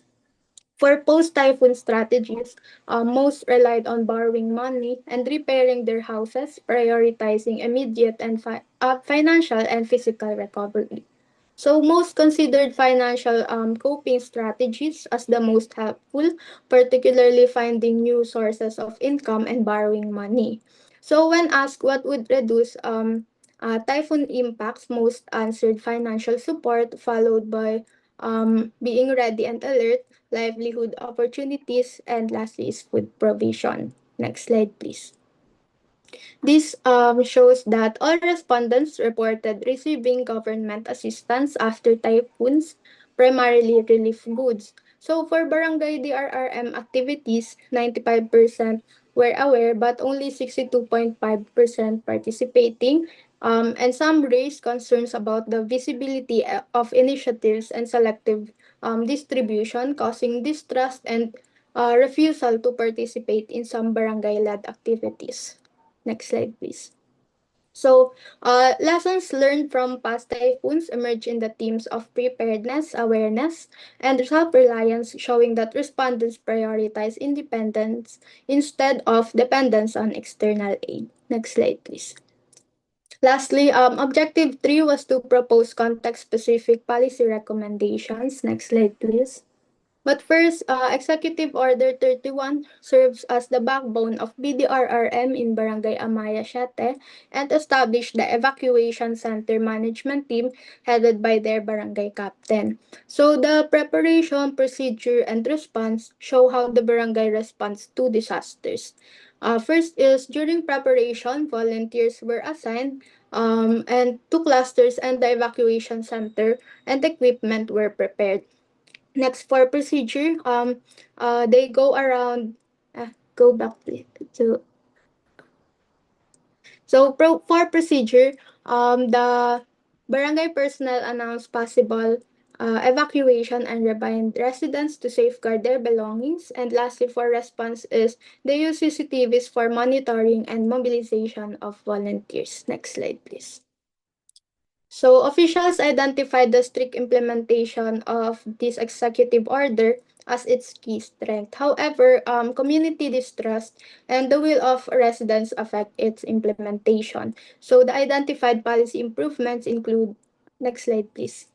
For post-typhoon strategies, most relied on borrowing money and repairing their houses, prioritizing immediate and financial and physical recovery. So most considered financial coping strategies as the most helpful, particularly finding new sources of income and borrowing money. So when asked what would reduce typhoon impacts, most answered financial support, followed by being ready and alert, livelihood opportunities, and lastly is food provision. Next slide, please. This shows that all respondents reported receiving government assistance after typhoons, primarily relief goods. So for barangay DRRM activities, 95% were aware but only 62.5% participating. And some raised concerns about the visibility of initiatives and selective distribution, causing distrust and refusal to participate in some barangay-led activities. Next slide, please. So, lessons learned from past typhoons emerge in the themes of preparedness, awareness, and self-reliance, showing that respondents prioritize independence instead of dependence on external aid. Next slide, please. Lastly, Objective 3 was to propose context-specific policy recommendations. Next slide, please. But first, Executive Order 31 serves as the backbone of BDRRM in Barangay Amaya Siete and established the Evacuation Center Management Team headed by their barangay captain. So the preparation, procedure, and response show how the barangay responds to disasters. First is during preparation, volunteers were assigned and to clusters and the evacuation center and equipment were prepared. Next for procedure, they go around. Go back please. For procedure, the barangay personnel announce possible evacuation and remind residents to safeguard their belongings. And lastly, for response is they use CCTVs for monitoring and mobilization of volunteers. Next slide, please. So officials identified the strict implementation of this executive order as its key strength. However, community distrust and the will of residents affect its implementation. So the identified policy improvements include, next slide please.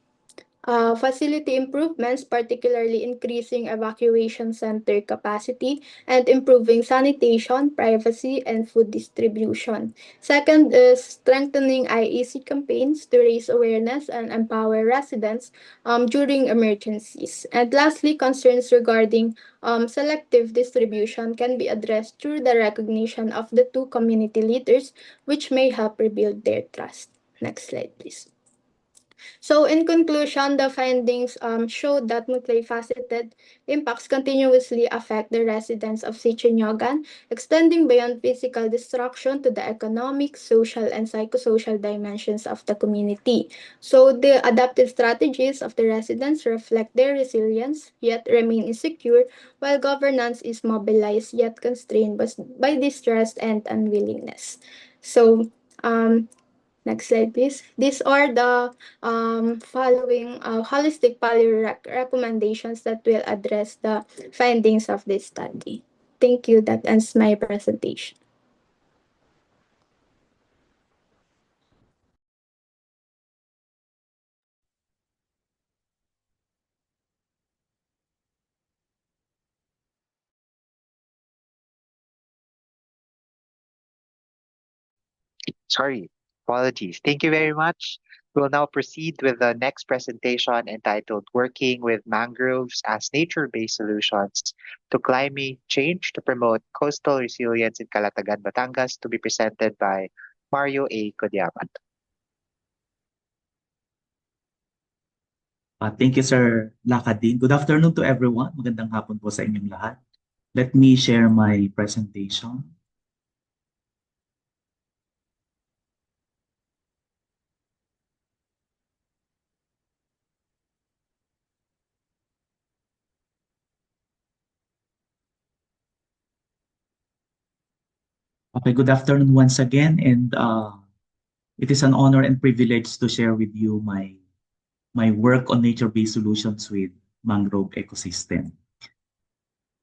Facility improvements, particularly increasing evacuation center capacity and improving sanitation, privacy, and food distribution. Second is strengthening IEC campaigns to raise awareness and empower residents during emergencies. And lastly, concerns regarding selective distribution can be addressed through the recognition of the two community leaders, which may help rebuild their trust. Next slide, please. So in conclusion, the findings showed that multifaceted impacts continuously affect the residents of Sichinyogan, extending beyond physical destruction to the economic, social, and psychosocial dimensions of the community. So the adaptive strategies of the residents reflect their resilience, yet remain insecure, while governance is mobilized yet constrained by distrust and unwillingness. So, next slide, please. These are the following holistic policy recommendations that will address the findings of this study. Thank you. That ends my presentation. Sorry, apologies. Thank you very much. We'll now proceed with the next presentation entitled Working with Mangroves as Nature-Based Solutions to Climate Change to Promote Coastal Resilience in Calatagan, Batangas, to be presented by Mario A. Codiamat. Thank you, Sir Lakadin. Good afternoon to everyone. Magandang hapon po sa inyong lahat. Let me share my presentation. Okay, good afternoon once again, and it is an honor and privilege to share with you my work on nature-based solutions with mangrove ecosystem.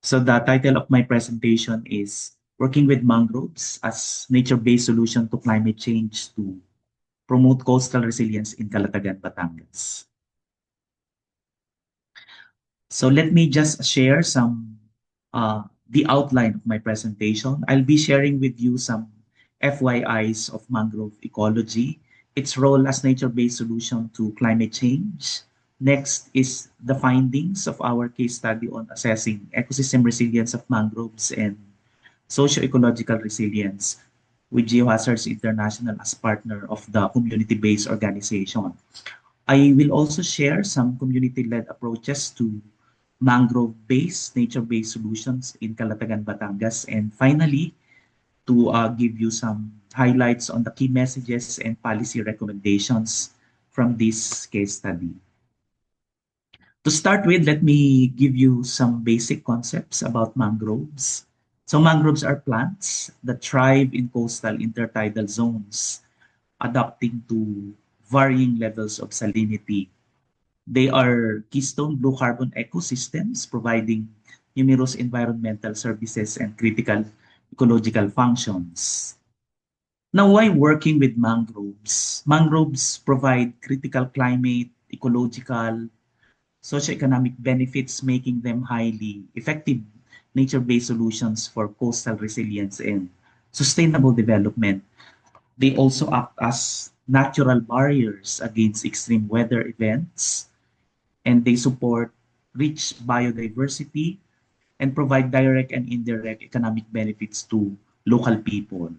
So the title of my presentation is Working with Mangroves as Nature-Based Solution to Climate Change to Promote Coastal Resilience in Calatagan, Batangas. So let me just share the outline of my presentation. I'll be sharing with you some FYIs of mangrove ecology its role as nature-based solution to climate change. Next is the findings of our case study on assessing ecosystem resilience of mangroves and socio-ecological resilience with Geohazards International as partner of the community-based organization. I will also share some community-led approaches to mangrove-based, nature-based solutions in Calatagan, Batangas. And finally, to give you some highlights on the key messages and policy recommendations from this case study. To start with, let me give you some basic concepts about mangroves. So mangroves are plants that thrive in coastal intertidal zones, adapting to varying levels of salinity. They are keystone blue carbon ecosystems, providing numerous environmental services and critical ecological functions. Now, why working with mangroves? Mangroves provide critical climate, ecological, socioeconomic benefits, making them highly effective nature-based solutions for coastal resilience and sustainable development. They also act as natural barriers against extreme weather events, and they support rich biodiversity and provide direct and indirect economic benefits to local people.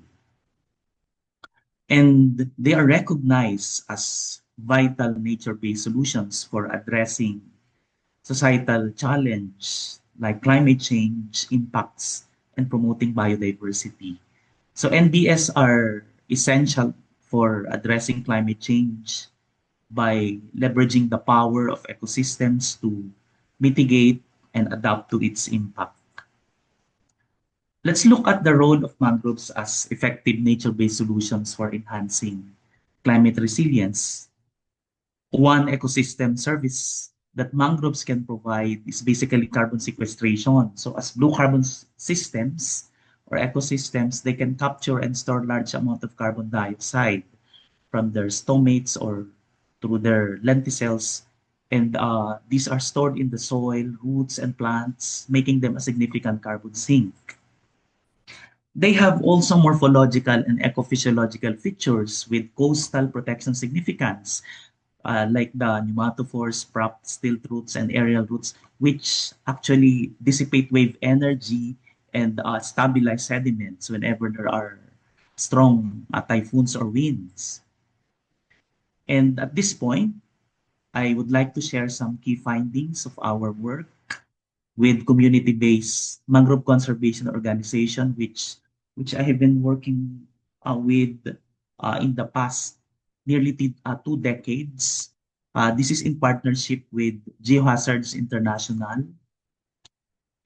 And they are recognized as vital nature-based solutions for addressing societal challenge like climate change impacts and promoting biodiversity. So NBS are essential for addressing climate change by leveraging the power of ecosystems to mitigate and adapt to its impact. Let's look at the role of mangroves as effective nature-based solutions for enhancing climate resilience. One ecosystem service that mangroves can provide is basically carbon sequestration. So as blue carbon systems or ecosystems, they can capture and store large amount of carbon dioxide from their stomates or through their lenticels. And these are stored in the soil, roots, and plants, making them a significant carbon sink. They have also morphological and ecophysiological features with coastal protection significance, like the pneumatophores, propped stilt roots, and aerial roots, which actually dissipate wave energy and stabilize sediments whenever there are strong typhoons or winds. And at this point, I would like to share some key findings of our work with community-based mangrove conservation organization, which I have been working with in the past nearly 2 decades. This is in partnership with Geohazards International.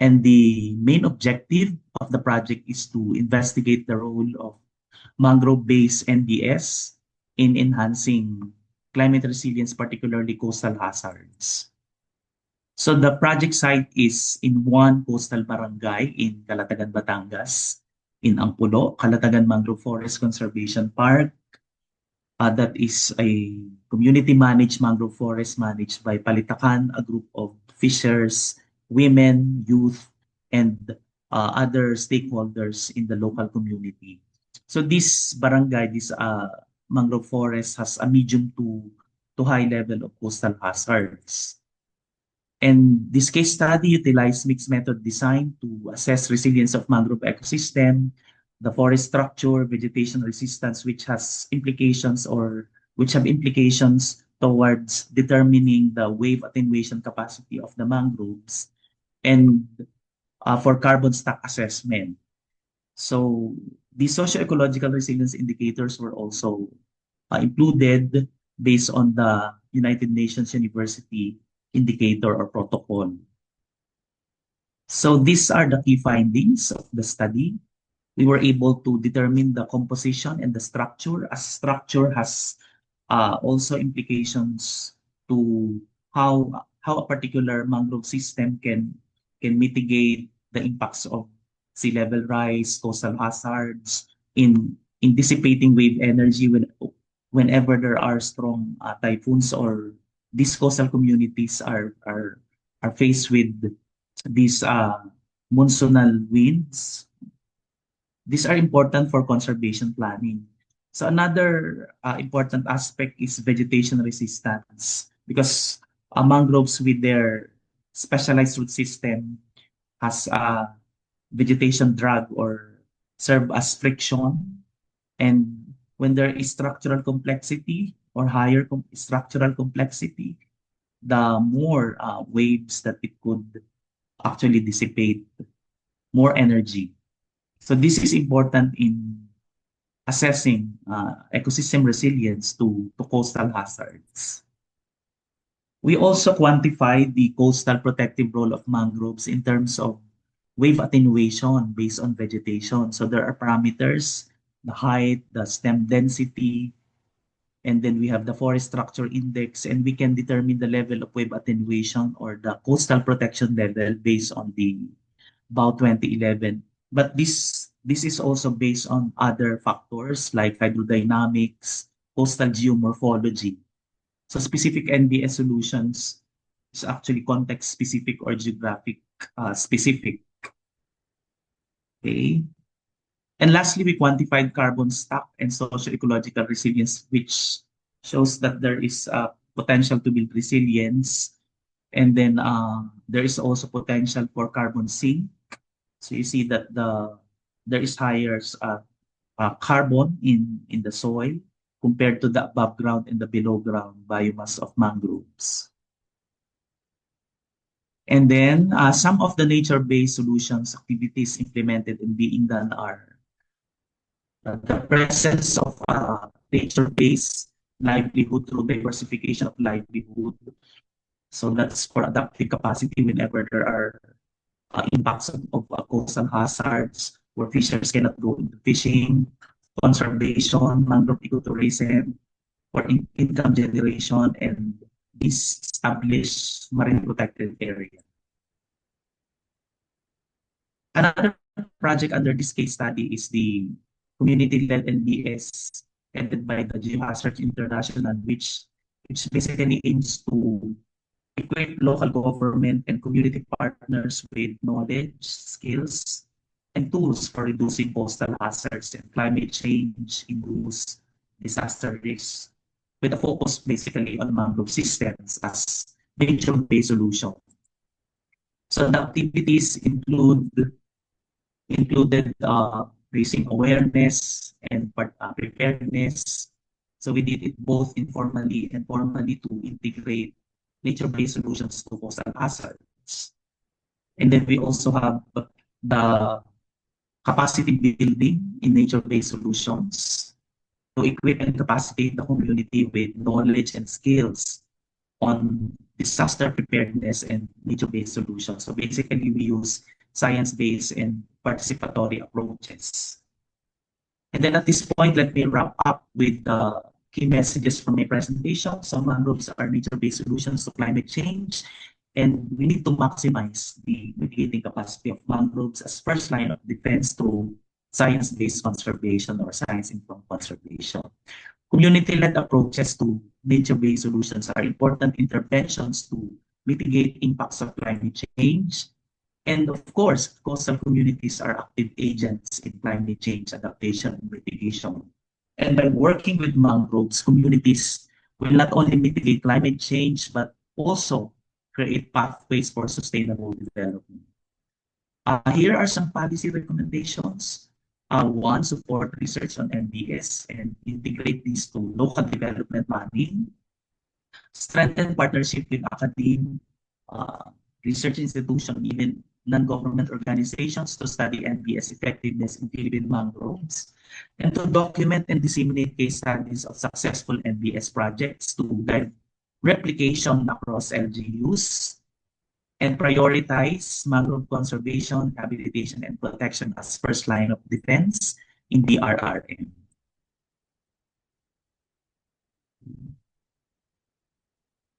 And the main objective of the project is to investigate the role of mangrove-based NBS in enhancing climate resilience, particularly coastal hazards. So the project site is in one coastal barangay in Calatagan, Batangas, in Ampulo, Calatagan Mangrove Forest Conservation Park. That is a community-managed mangrove forest managed by Palitakan, a group of fishers, women, youth, and other stakeholders in the local community. So this barangay, this mangrove forest has a medium to high level of coastal hazards. And this case study utilized mixed method design to assess resilience of mangrove ecosystem, the forest structure, vegetation resistance, which has implications or which have implications towards determining the wave attenuation capacity of the mangroves, and for carbon stock assessment. So the socio-ecological resilience indicators were also included based on the United Nations University indicator or protocol. So these are the key findings of the study. We were able to determine the composition and the structure, as structure has also implications to how a particular mangrove system can mitigate the impacts of sea level rise, coastal hazards, in dissipating wave energy whenever there are strong typhoons or these coastal communities are faced with these monsoonal winds. These are important for conservation planning So another important aspect is vegetation resistance because mangroves with their specialized root system has a vegetation drag or serve as friction. And when there is structural complexity or higher structural complexity, the more waves that it could actually dissipate more energy. So this is important in assessing ecosystem resilience to coastal hazards. We also quantify the coastal protective role of mangroves in terms of wave attenuation based on vegetation. So there are parameters, the height, the stem density, and then we have the forest structure index, and we can determine the level of wave attenuation or the coastal protection level based on the about 2011. But this is also based on other factors like hydrodynamics, coastal geomorphology. So specific NBS solutions is actually context specific or geographic specific. Okay. And lastly, we quantified carbon stock and socio-ecological resilience, which shows that there is potential to build resilience. And then there is also potential for carbon sink. So you see that there is higher carbon in the soil compared to the above ground and the below ground biomass of mangroves. And then some of the nature-based solutions activities implemented and being done are the presence of nature-based livelihood through diversification of livelihood. So that's for adaptive capacity whenever there are impacts of coastal hazards where fishers cannot go into fishing, conservation, mangrove ecotourism, for income generation, and this established marine protected area. Another project under this case study is the community-led NBS headed by the Geohazards International, which basically aims to equip local government and community partners with knowledge, skills, and tools for reducing coastal hazards and climate change-induced disaster risks, with a focus basically on mangrove systems as nature-based solution. So the activities included raising awareness and preparedness. So we did it both informally and formally to integrate nature-based solutions to coastal hazards. And then we also have the capacity building in nature-based solutions to equip and capacitate the community with knowledge and skills on disaster preparedness and nature-based solutions. So basically, we use science-based and participatory approaches. And then at this point, let me wrap up with the key messages from my presentation. So mangroves are nature-based solutions to climate change, and we need to maximize the mitigating capacity of mangroves as first line of defense through science-based conservation or science-informed conservation. Community-led approaches to nature-based solutions are important interventions to mitigate impacts of climate change. And of course, coastal communities are active agents in climate change adaptation and mitigation. And by working with mangroves, communities will not only mitigate climate change, but also create pathways for sustainable development. Here are some policy recommendations. One, support research on NBS and integrate these to local development planning. Strengthen partnership with academe, research institution, even non-government organizations to study NBS effectiveness in Philippine mangroves, and to document and disseminate case studies of successful NBS projects to guide replication across LGUs, and prioritize mangrove conservation, rehabilitation, and protection as first line of defense in the RRM.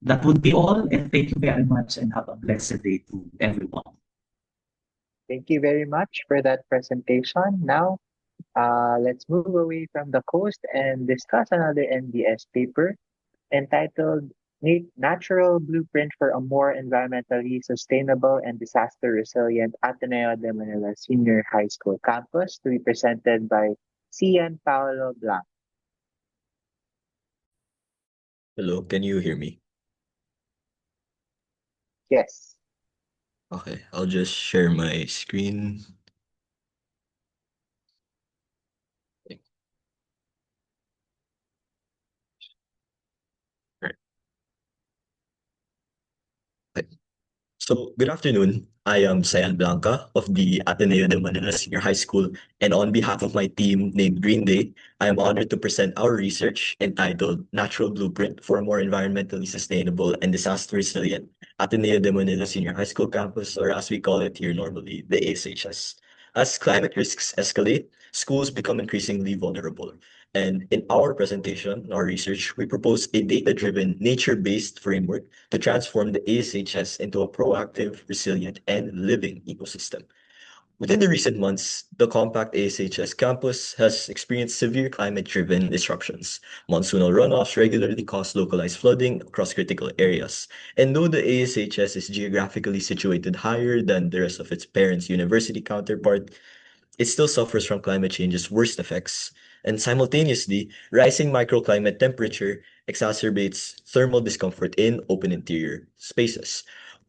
That would be all, and thank you very much, and have a blessed day to everyone. Thank you very much for that presentation. Now, let's move away from the coast and discuss another NBS paper entitled Natural Blueprint for a More Environmentally Sustainable and Disaster Resilient Ateneo de Manila Senior High School Campus, to be presented by Cian Paulo Blanc. Hello, can you hear me? Yes. Okay, I'll just share my screen. Right. So, good afternoon. I am Sayan Blanca of the Ateneo de Manila Senior High School, and on behalf of my team named Green Day, I am honored to present our research entitled Natural Blueprint for a More Environmentally Sustainable and Disaster Resilient Ateneo de Manila Senior High School Campus, or as we call it here normally, the ASHS. As climate risks escalate, schools become increasingly vulnerable. And in our presentation, our research, we propose a data-driven, nature-based framework to transform the ASHS into a proactive, resilient, and living ecosystem. Within the recent months, the compact ASHS campus has experienced severe climate-driven disruptions. Monsoonal runoffs regularly cause localized flooding across critical areas. And though the ASHS is geographically situated higher than the rest of its parents' university counterpart, it still suffers from climate change's worst effects. And simultaneously, rising microclimate temperature exacerbates thermal discomfort in open interior spaces.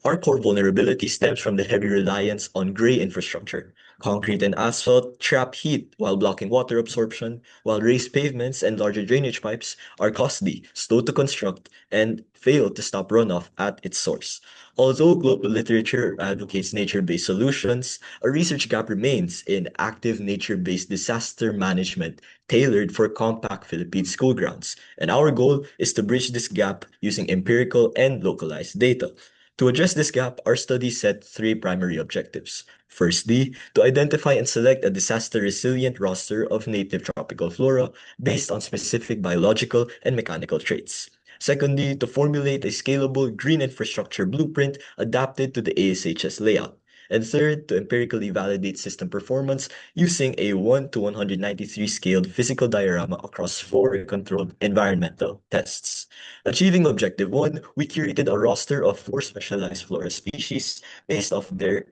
Our core vulnerability stems from the heavy reliance on gray infrastructure. Concrete and asphalt trap heat while blocking water absorption, while raised pavements and larger drainage pipes are costly, slow to construct, and fail to stop runoff at its source. Although global literature advocates nature-based solutions, a research gap remains in active nature-based disaster management tailored for compact Philippine school grounds. And our goal is to bridge this gap using empirical and localized data. To address this gap, our study set three primary objectives. Firstly, to identify and select a disaster-resilient roster of native tropical flora based on specific biological and mechanical traits. Secondly, to formulate a scalable green infrastructure blueprint adapted to the ASHS layout. And third, to empirically validate system performance using a 1 to 193 scaled physical diorama across four controlled environmental tests. Achieving objective 1, we curated a roster of four specialized flora species based off their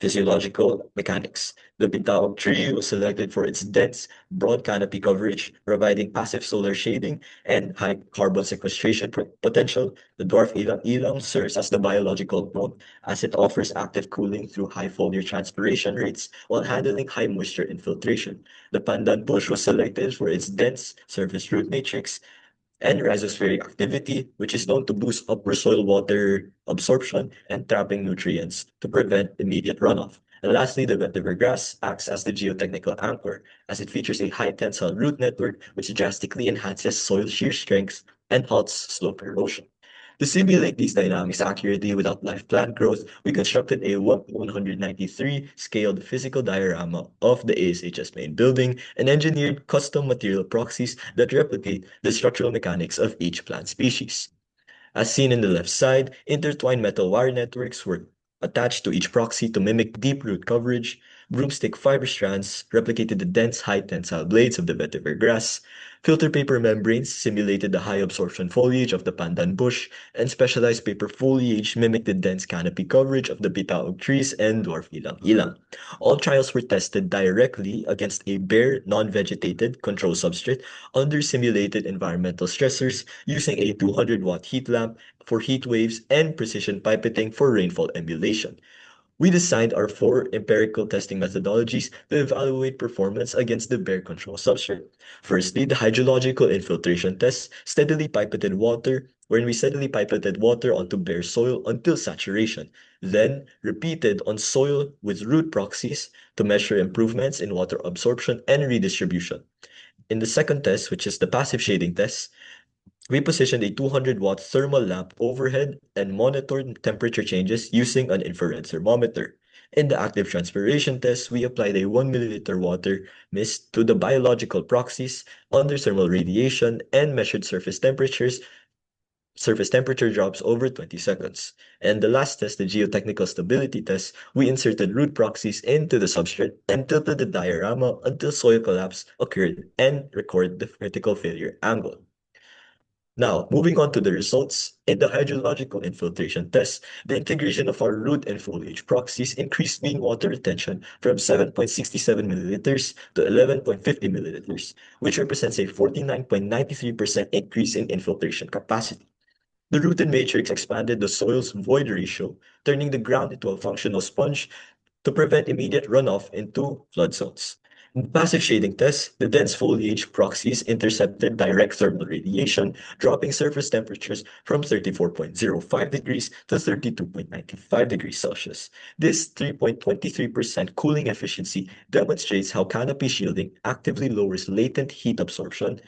physiological mechanics. The Bitaog tree was selected for its dense, broad canopy coverage, providing passive solar shading and high carbon sequestration potential. The dwarf ilang-ilang serves as the biological bone, as it offers active cooling through high foliar transpiration rates while handling high moisture infiltration. The pandan bush was selected for its dense surface root matrix and rhizospheric activity, which is known to boost upper soil water absorption and trapping nutrients to prevent immediate runoff. And lastly, the vetiver grass acts as the geotechnical anchor, as it features a high tensile root network which drastically enhances soil shear strength and halts slope erosion. To simulate these dynamics accurately without live plant growth, we constructed a 193 scaled physical diorama of the ASHS main building and engineered custom material proxies that replicate the structural mechanics of each plant species. As seen in the left side, intertwined metal wire networks were attached to each proxy to mimic deep root coverage. Broomstick fiber strands replicated the dense high tensile blades of the vetiver grass. Filter paper membranes simulated the high absorption foliage of the pandan bush, and specialized paper foliage mimicked the dense canopy coverage of the bitaog trees and dwarf ilang-ilang. All trials were tested directly against a bare, non-vegetated control substrate under simulated environmental stressors using a 200-watt heat lamp for heat waves and precision pipetting for rainfall emulation. We designed our four empirical testing methodologies to evaluate performance against the bare control substrate. Firstly, the hydrological infiltration test wherein we steadily pipetted water onto bare soil until saturation, then repeated on soil with root proxies to measure improvements in water absorption and redistribution. In the second test, which is the passive shading test, we positioned a 200-watt thermal lamp overhead and monitored temperature changes using an infrared thermometer. In the active transpiration test, we applied a 1 milliliter water mist to the biological proxies under thermal radiation and measured surface temperature drops over 20 seconds. And the last test, the geotechnical stability test, we inserted root proxies into the substrate and tilted the diorama until soil collapse occurred and recorded the critical failure angle. Now, moving on to the results, in the hydrological infiltration test, the integration of our root and foliage proxies increased mean water retention from 7.67 milliliters to 11.50 milliliters, which represents a 49.93% increase in infiltration capacity. The rooted matrix expanded the soil's void ratio, turning the ground into a functional sponge to prevent immediate runoff into flood zones. In the passive shading test, the dense foliage proxies intercepted direct thermal radiation, dropping surface temperatures from 34.05 degrees to 32.95 degrees Celsius. This 3.23% cooling efficiency demonstrates how canopy shielding actively lowers against latent heat absorption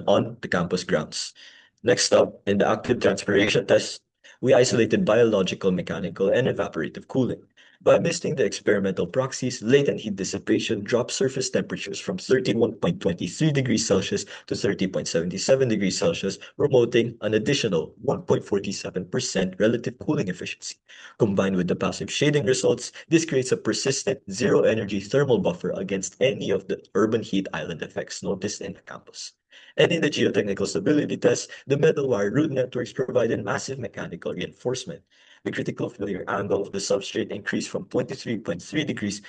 on the campus grounds. Next up, in the active transpiration test, we isolated biological, mechanical, and evaporative cooling. By misting the experimental proxies, latent heat dissipation dropped surface temperatures from 31.23 degrees Celsius to 30.77 degrees Celsius, promoting an additional 1.47% relative cooling efficiency. Combined with the passive shading results, this creates a persistent zero-energy thermal buffer against any of the urban heat island effects noticed in the campus. And in the geotechnical stability test, the metal wire root networks provided massive mechanical reinforcement. The critical failure angle of the substrate increased from 23.3 degrees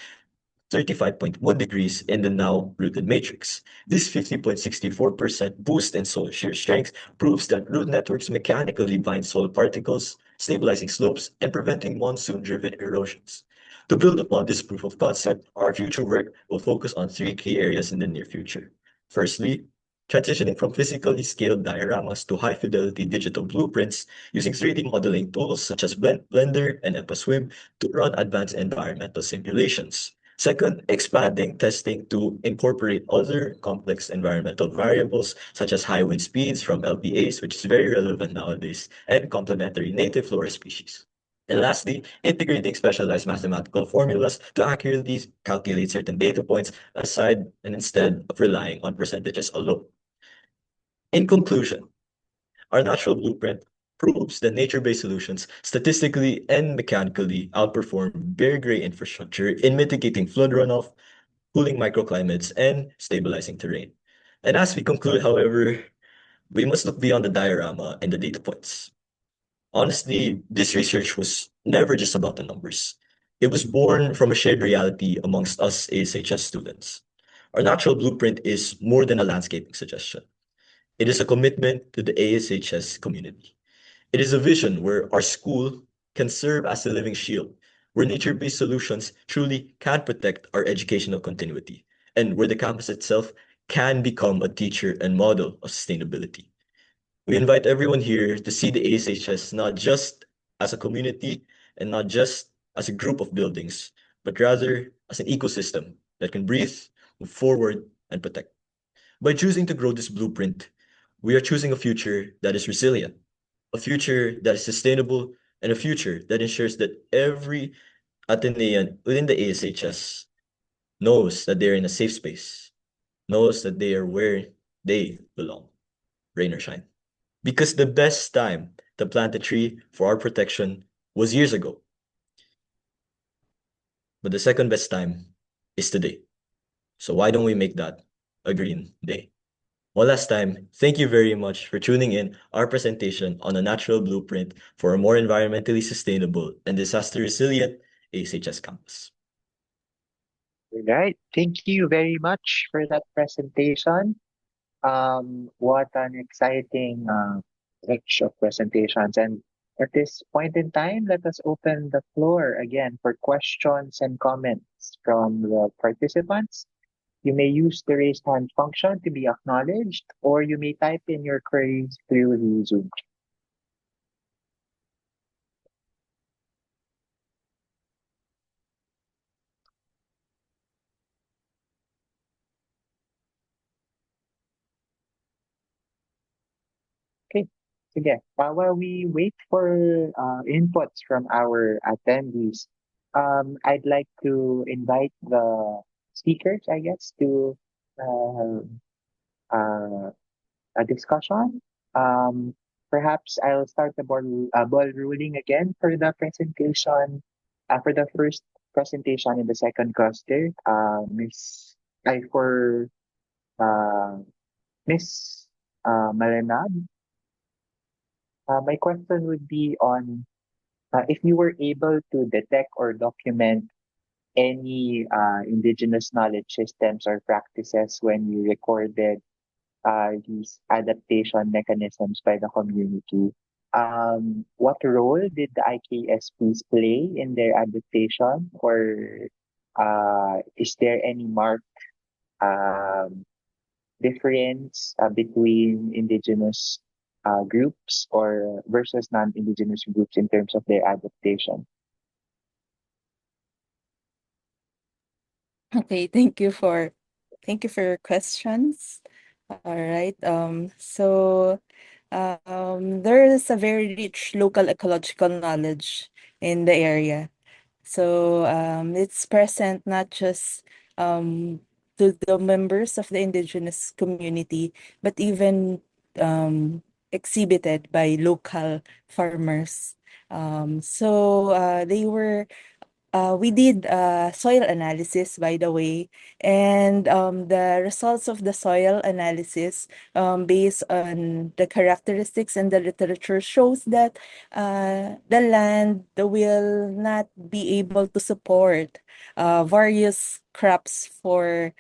35.1 degrees in the now rooted matrix. This 50.64% boost in soil shear strength proves that root networks mechanically bind soil particles, stabilizing slopes, and preventing monsoon-driven erosions. To build upon this proof of concept, our future work will focus on three key areas in the near future. Firstly, transitioning from physically scaled dioramas to high-fidelity digital blueprints using 3D modeling tools such as Blender and EmpaSwim to run advanced environmental simulations. Second, expanding testing to incorporate other complex environmental variables such as high wind speeds from LPAs, which is very relevant nowadays, and complementary native flora species. And lastly, integrating specialized mathematical formulas to accurately calculate certain data points aside and instead of relying on percentages alone. In conclusion, our natural blueprint proves that nature-based solutions statistically and mechanically outperform bare gray infrastructure in mitigating flood runoff, cooling microclimates, and stabilizing terrain. And as we conclude, however, we must look beyond the diorama and the data points. Honestly, this research was never just about the numbers. It was born from a shared reality amongst us ASHS students. Our natural blueprint is more than a landscaping suggestion. It is a commitment to the ASHS community. It is a vision where our school can serve as a living shield, where nature-based solutions truly can protect our educational continuity, and where the campus itself can become a teacher and model of sustainability. We invite everyone here to see the ASHS not just as a community and not just as a group of buildings, but rather as an ecosystem that can breathe, move forward, and protect. By choosing to grow this blueprint, we are choosing a future that is resilient, a future that is sustainable, and a future that ensures that every Atenean within the ASHS knows that they're in a safe space, knows that they are where they belong, rain or shine. Because the best time to plant a tree for our protection was years ago. But the second best time is today. So why don't we make that a green day? One last time, thank you very much for tuning in our presentation on a natural blueprint for a more environmentally sustainable and disaster resilient ASHS campus. All right. Thank you very much for that presentation. What an exciting batch of presentations. And at this point in time, let us open the floor again for questions and comments from the participants. You may use the raise hand function to be acknowledged, or you may type in your queries through the Zoom. Okay. Sige. While we wait for inputs from our attendees, I'd like to invite the speakers, I guess, to uh, uh, a discussion. Perhaps I'll start the ball rolling again for the presentation, for the first presentation in the second cluster. Miss, I for uh, Miss Malena, my question would be on if you were able to detect or document any indigenous knowledge systems or practices when you recorded these adaptation mechanisms by the community. What role did the IKSPs play in their adaptation, or is there any marked um, difference between indigenous groups or versus non-indigenous groups in terms of their adaptation? Okay, thank you for your questions. All right. There is a very rich local ecological knowledge in the area. So it's present not just to the members of the indigenous community, but even exhibited by local farmers. We did soil analysis, by the way, and the results of the soil analysis, based on the characteristics and the literature, shows that the land will not be able to support various crops for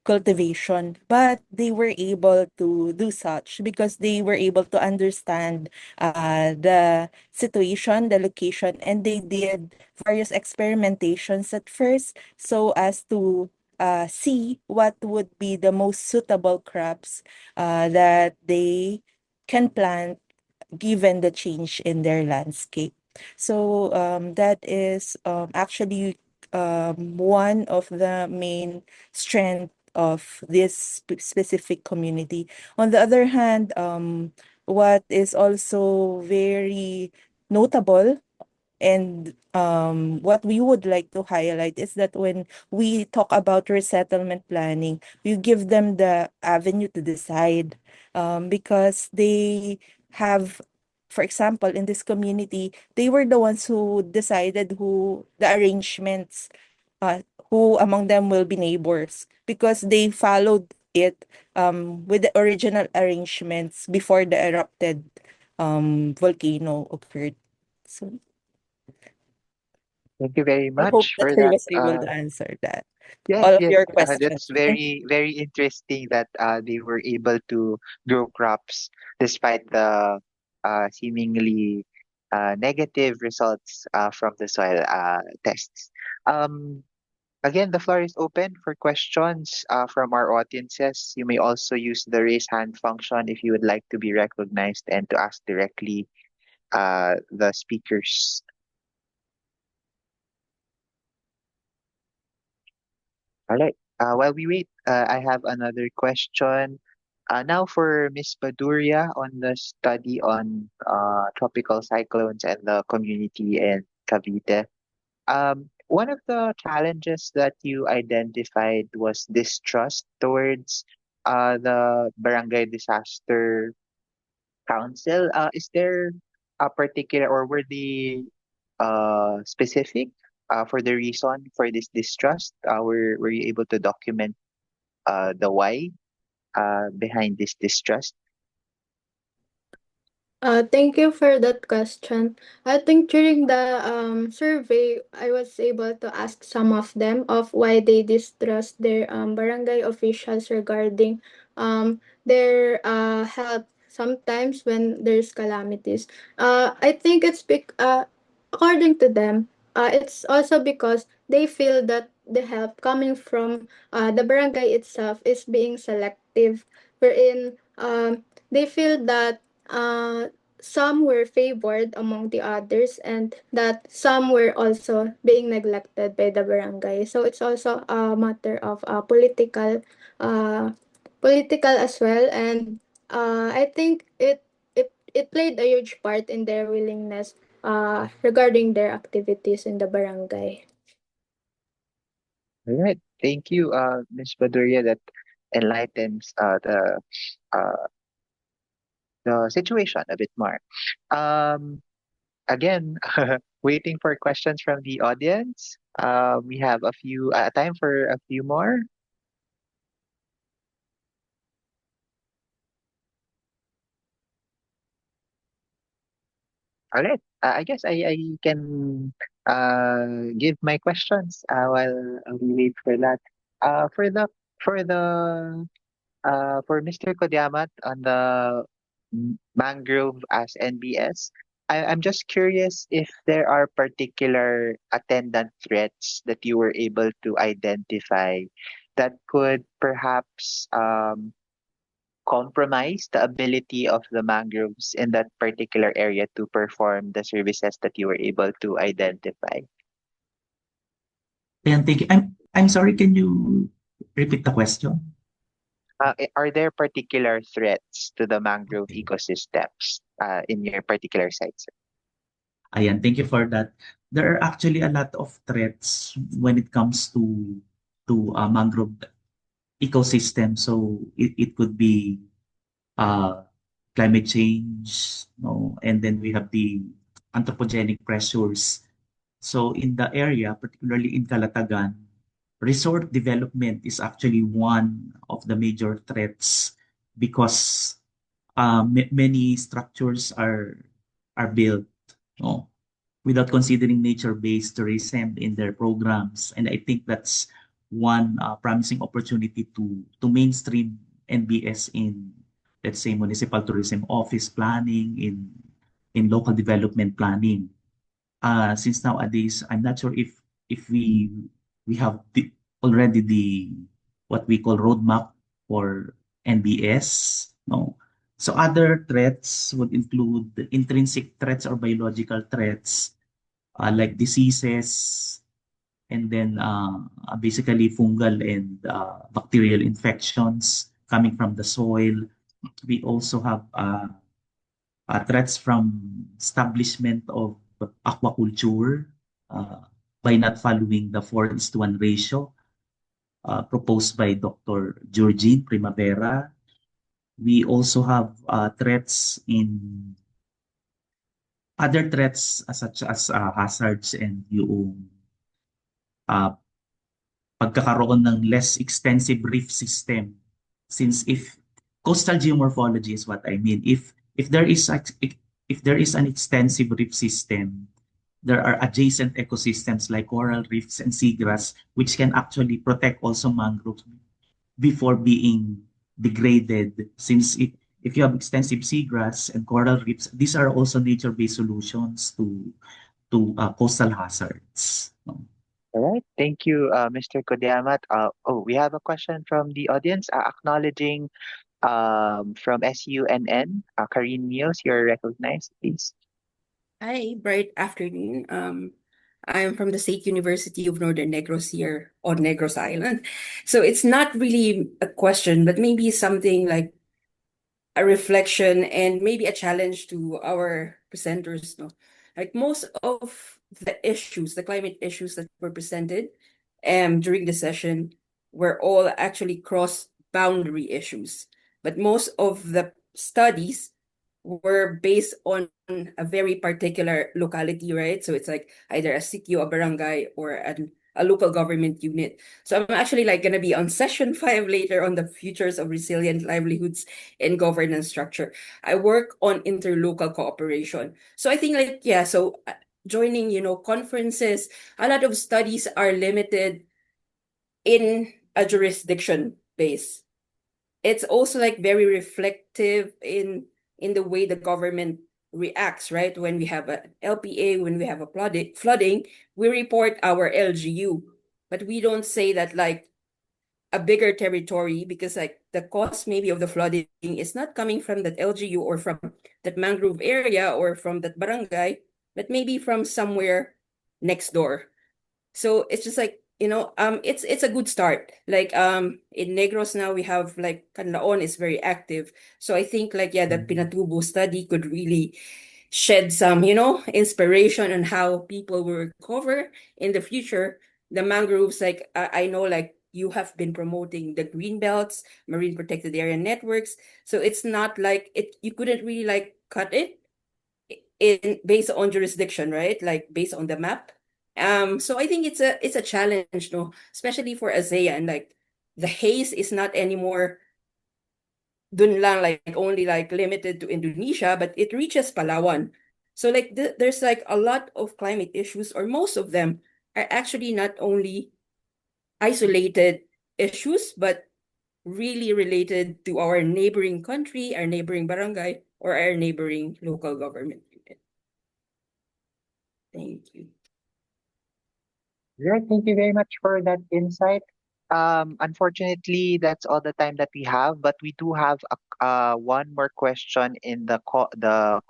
cultivation, but they were able to do such because they were able to understand the situation, the location, and they did various experimentations at first so as to see what would be the most suitable crops that they can plant given the change in their landscape. So that is actually one of the main strength of this specific community. On the other hand, what is also very notable and what we would like to highlight is that when we talk about resettlement planning, we give them the avenue to decide because they have, for example, in this community, they were the ones who decided who the arrangements, uh, who among them will be neighbors because they followed it with the original arrangements before the erupted volcano occurred. So Thank you very I hope much that for I that. was able to answer that. Yes, All of yes, your questions. that's very, very interesting that they were able to grow crops despite the seemingly negative results from the soil tests. Um, Again, the floor is open for questions from our audiences. You may also use the raise hand function if you would like to be recognized and to ask directly the speakers. All right. While we wait, I have another question. Now for Miss Baduria on the study on tropical cyclones and the community in Cavite. One of the challenges that you identified was distrust towards the barangay disaster council. Is there a particular, or were they specific for the reason for this distrust? Were you able to document the why behind this distrust? Thank you for that question. I think during the survey, I was able to ask some of them of why they distrust their barangay officials regarding their help sometimes when there's calamities. I think according to them, it's also because they feel that the help coming from the barangay itself is being selective, wherein they feel that some were favored among the others and that some were also being neglected by the barangay. So it's also a matter of uh, political as well, and I think it played a huge part in their willingness regarding their activities in the barangay. All right. Thank you, Ms. Baduria. That enlightens uh, the situation a bit more. Um, Again, waiting for questions from the audience. We have a few time for a few more. All right. I guess I can give my questions while we wait for that. For the for the for Mr. Kodyamat on the mangrove as NBS, I'm just curious if there are particular attendant threats that you were able to identify that could perhaps compromise the ability of the mangroves in that particular area to perform the services that you were able to identify. And thank you. I'm sorry, can you repeat the question? Are there particular threats to the mangrove ecosystems in your particular sites? Ayan, thank you for that. There are actually a lot of threats when it comes to mangrove ecosystem. So it could be uh, climate change, no? And then we have the anthropogenic pressures. So in the area, particularly in Calatagan, resort development is actually one of the major threats because many structures are built, no, without considering nature-based tourism in their programs. And I think that's one promising opportunity to mainstream NBS in, let's say, municipal tourism office planning, in local development planning. Since nowadays, I'm not sure if we have already the what we call roadmap for NBS. No. So other threats would include the intrinsic threats or biological threats like diseases, and then basically fungal and bacterial infections coming from the soil. We also have threats from establishment of aquaculture uh, by not following the 4:1 ratio proposed by Dr. Georgine Primavera. We also have threats in other threats such as hazards and yung uh, pagkakaroon ng less extensive reef system. Since if coastal geomorphology is what I mean, if there is if there is an extensive reef system, there are adjacent ecosystems like coral reefs and seagrass which can actually protect also mangroves before being degraded. Since if you have extensive seagrass and coral reefs, these are also nature-based solutions to coastal hazards. No? All right. Thank you, Mr. Kodyamat. We have a question from the audience acknowledging from SUNN. Karine Niels, you're recognized, please. Hi, bright afternoon. I'm from the State University of Northern Negros here on Negros Island. So it's not really a question, but maybe something like a reflection and maybe a challenge to our presenters. No, like most of the issues, the climate issues that were presented during the session were all actually cross-boundary issues. But most of the studies were based on a very particular locality, right? So it's like either a sitio, a barangay, or a local government unit. So I'm actually like gonna be on session 5 later on the futures of resilient livelihoods and governance structure. I work on interlocal cooperation. So I think like, yeah, so joining, conferences, a lot of studies are limited in a jurisdiction base. It's also like very reflective in the way the government reacts, right? When we have an LPA, when we have a flooding, we report our LGU, but we don't say that like a bigger territory, because like the cost maybe of the flooding is not coming from that LGU or from that mangrove area or from that barangay, but maybe from somewhere next door. So it's just like, it's a good start. Like in Negros now we have like Canlaon is very active. So I think like, yeah, the Pinatubo study could really shed some, inspiration on how people will recover in the future. The mangroves, like I know like you have been promoting the green belts, marine protected area networks. So it's not like you couldn't really like cut it in based on jurisdiction, right? Like based on the map. So I think it's a challenge, no, especially for ASEAN. Like the haze is not anymore dun lang like only like limited to Indonesia, but it reaches Palawan. So like there's like a lot of climate issues, or most of them are actually not only isolated issues, but really related to our neighboring country, our neighboring barangay, or our neighboring local government unit. Thank you. Right, thank you very much for that insight. Unfortunately, that's all the time that we have, but we do have one more question in the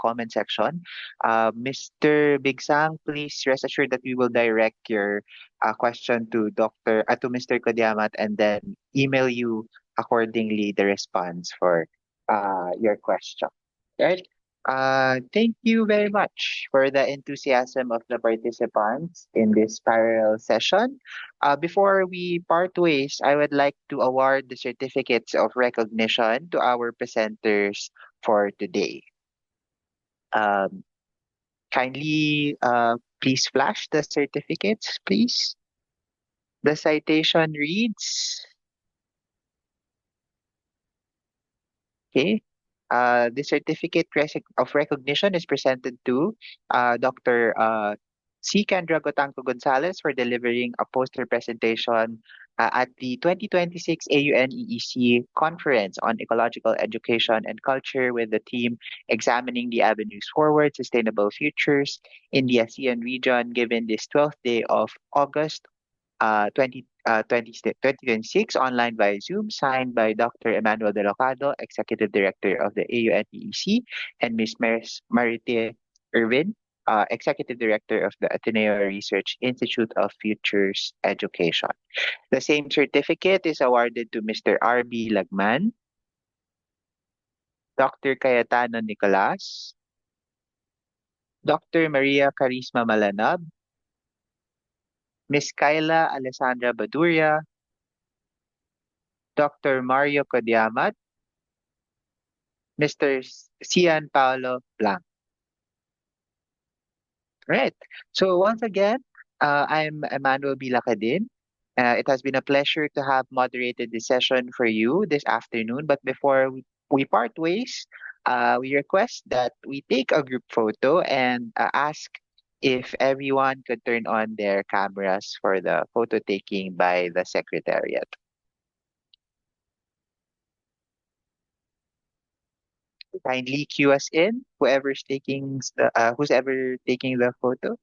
comment section. Mr. Bigsang, please rest assured that we will direct your question to to Mr. Kodiamat, and then email you accordingly the response for your question. Right? Thank you very much for the enthusiasm of the participants in this parallel session. Before we part ways, I would like to award the certificates of recognition to our presenters for today. Um, Kindly, please flash the certificates, please. The citation reads, okay. The certificate of recognition is presented to Dr. C. Kendra Gotangco Gonzales for delivering a poster presentation at the 2026 AUN-EEC Conference on Ecological Education and Culture with the theme Examining the Avenues Forward Sustainable Futures in the ASEAN region, given this 12th day of August 2026 online via Zoom, signed by Dr. Emmanuel De Locado, Executive Director of the AUN-EEC, and Ms. Marite Irvin, Executive Director of the Ateneo Research Institute of Futures Education. The same certificate is awarded to Mr. Arby Lagman, Dr. Cayetano Nicolas, Dr. Maria Carisma Malanab, Ms. Kyla Alessandra Baduria, Dr. Mario Codiamat, Mr. Cian Paolo Blanc. Right. So once again, I'm Emmanuel Bilacadin. It has been a pleasure to have moderated this session for you this afternoon. But before we part ways, we request that we take a group photo and ask if everyone could turn on their cameras for the photo taking by the Secretariat. Kindly cue us in, who's ever taking the photo.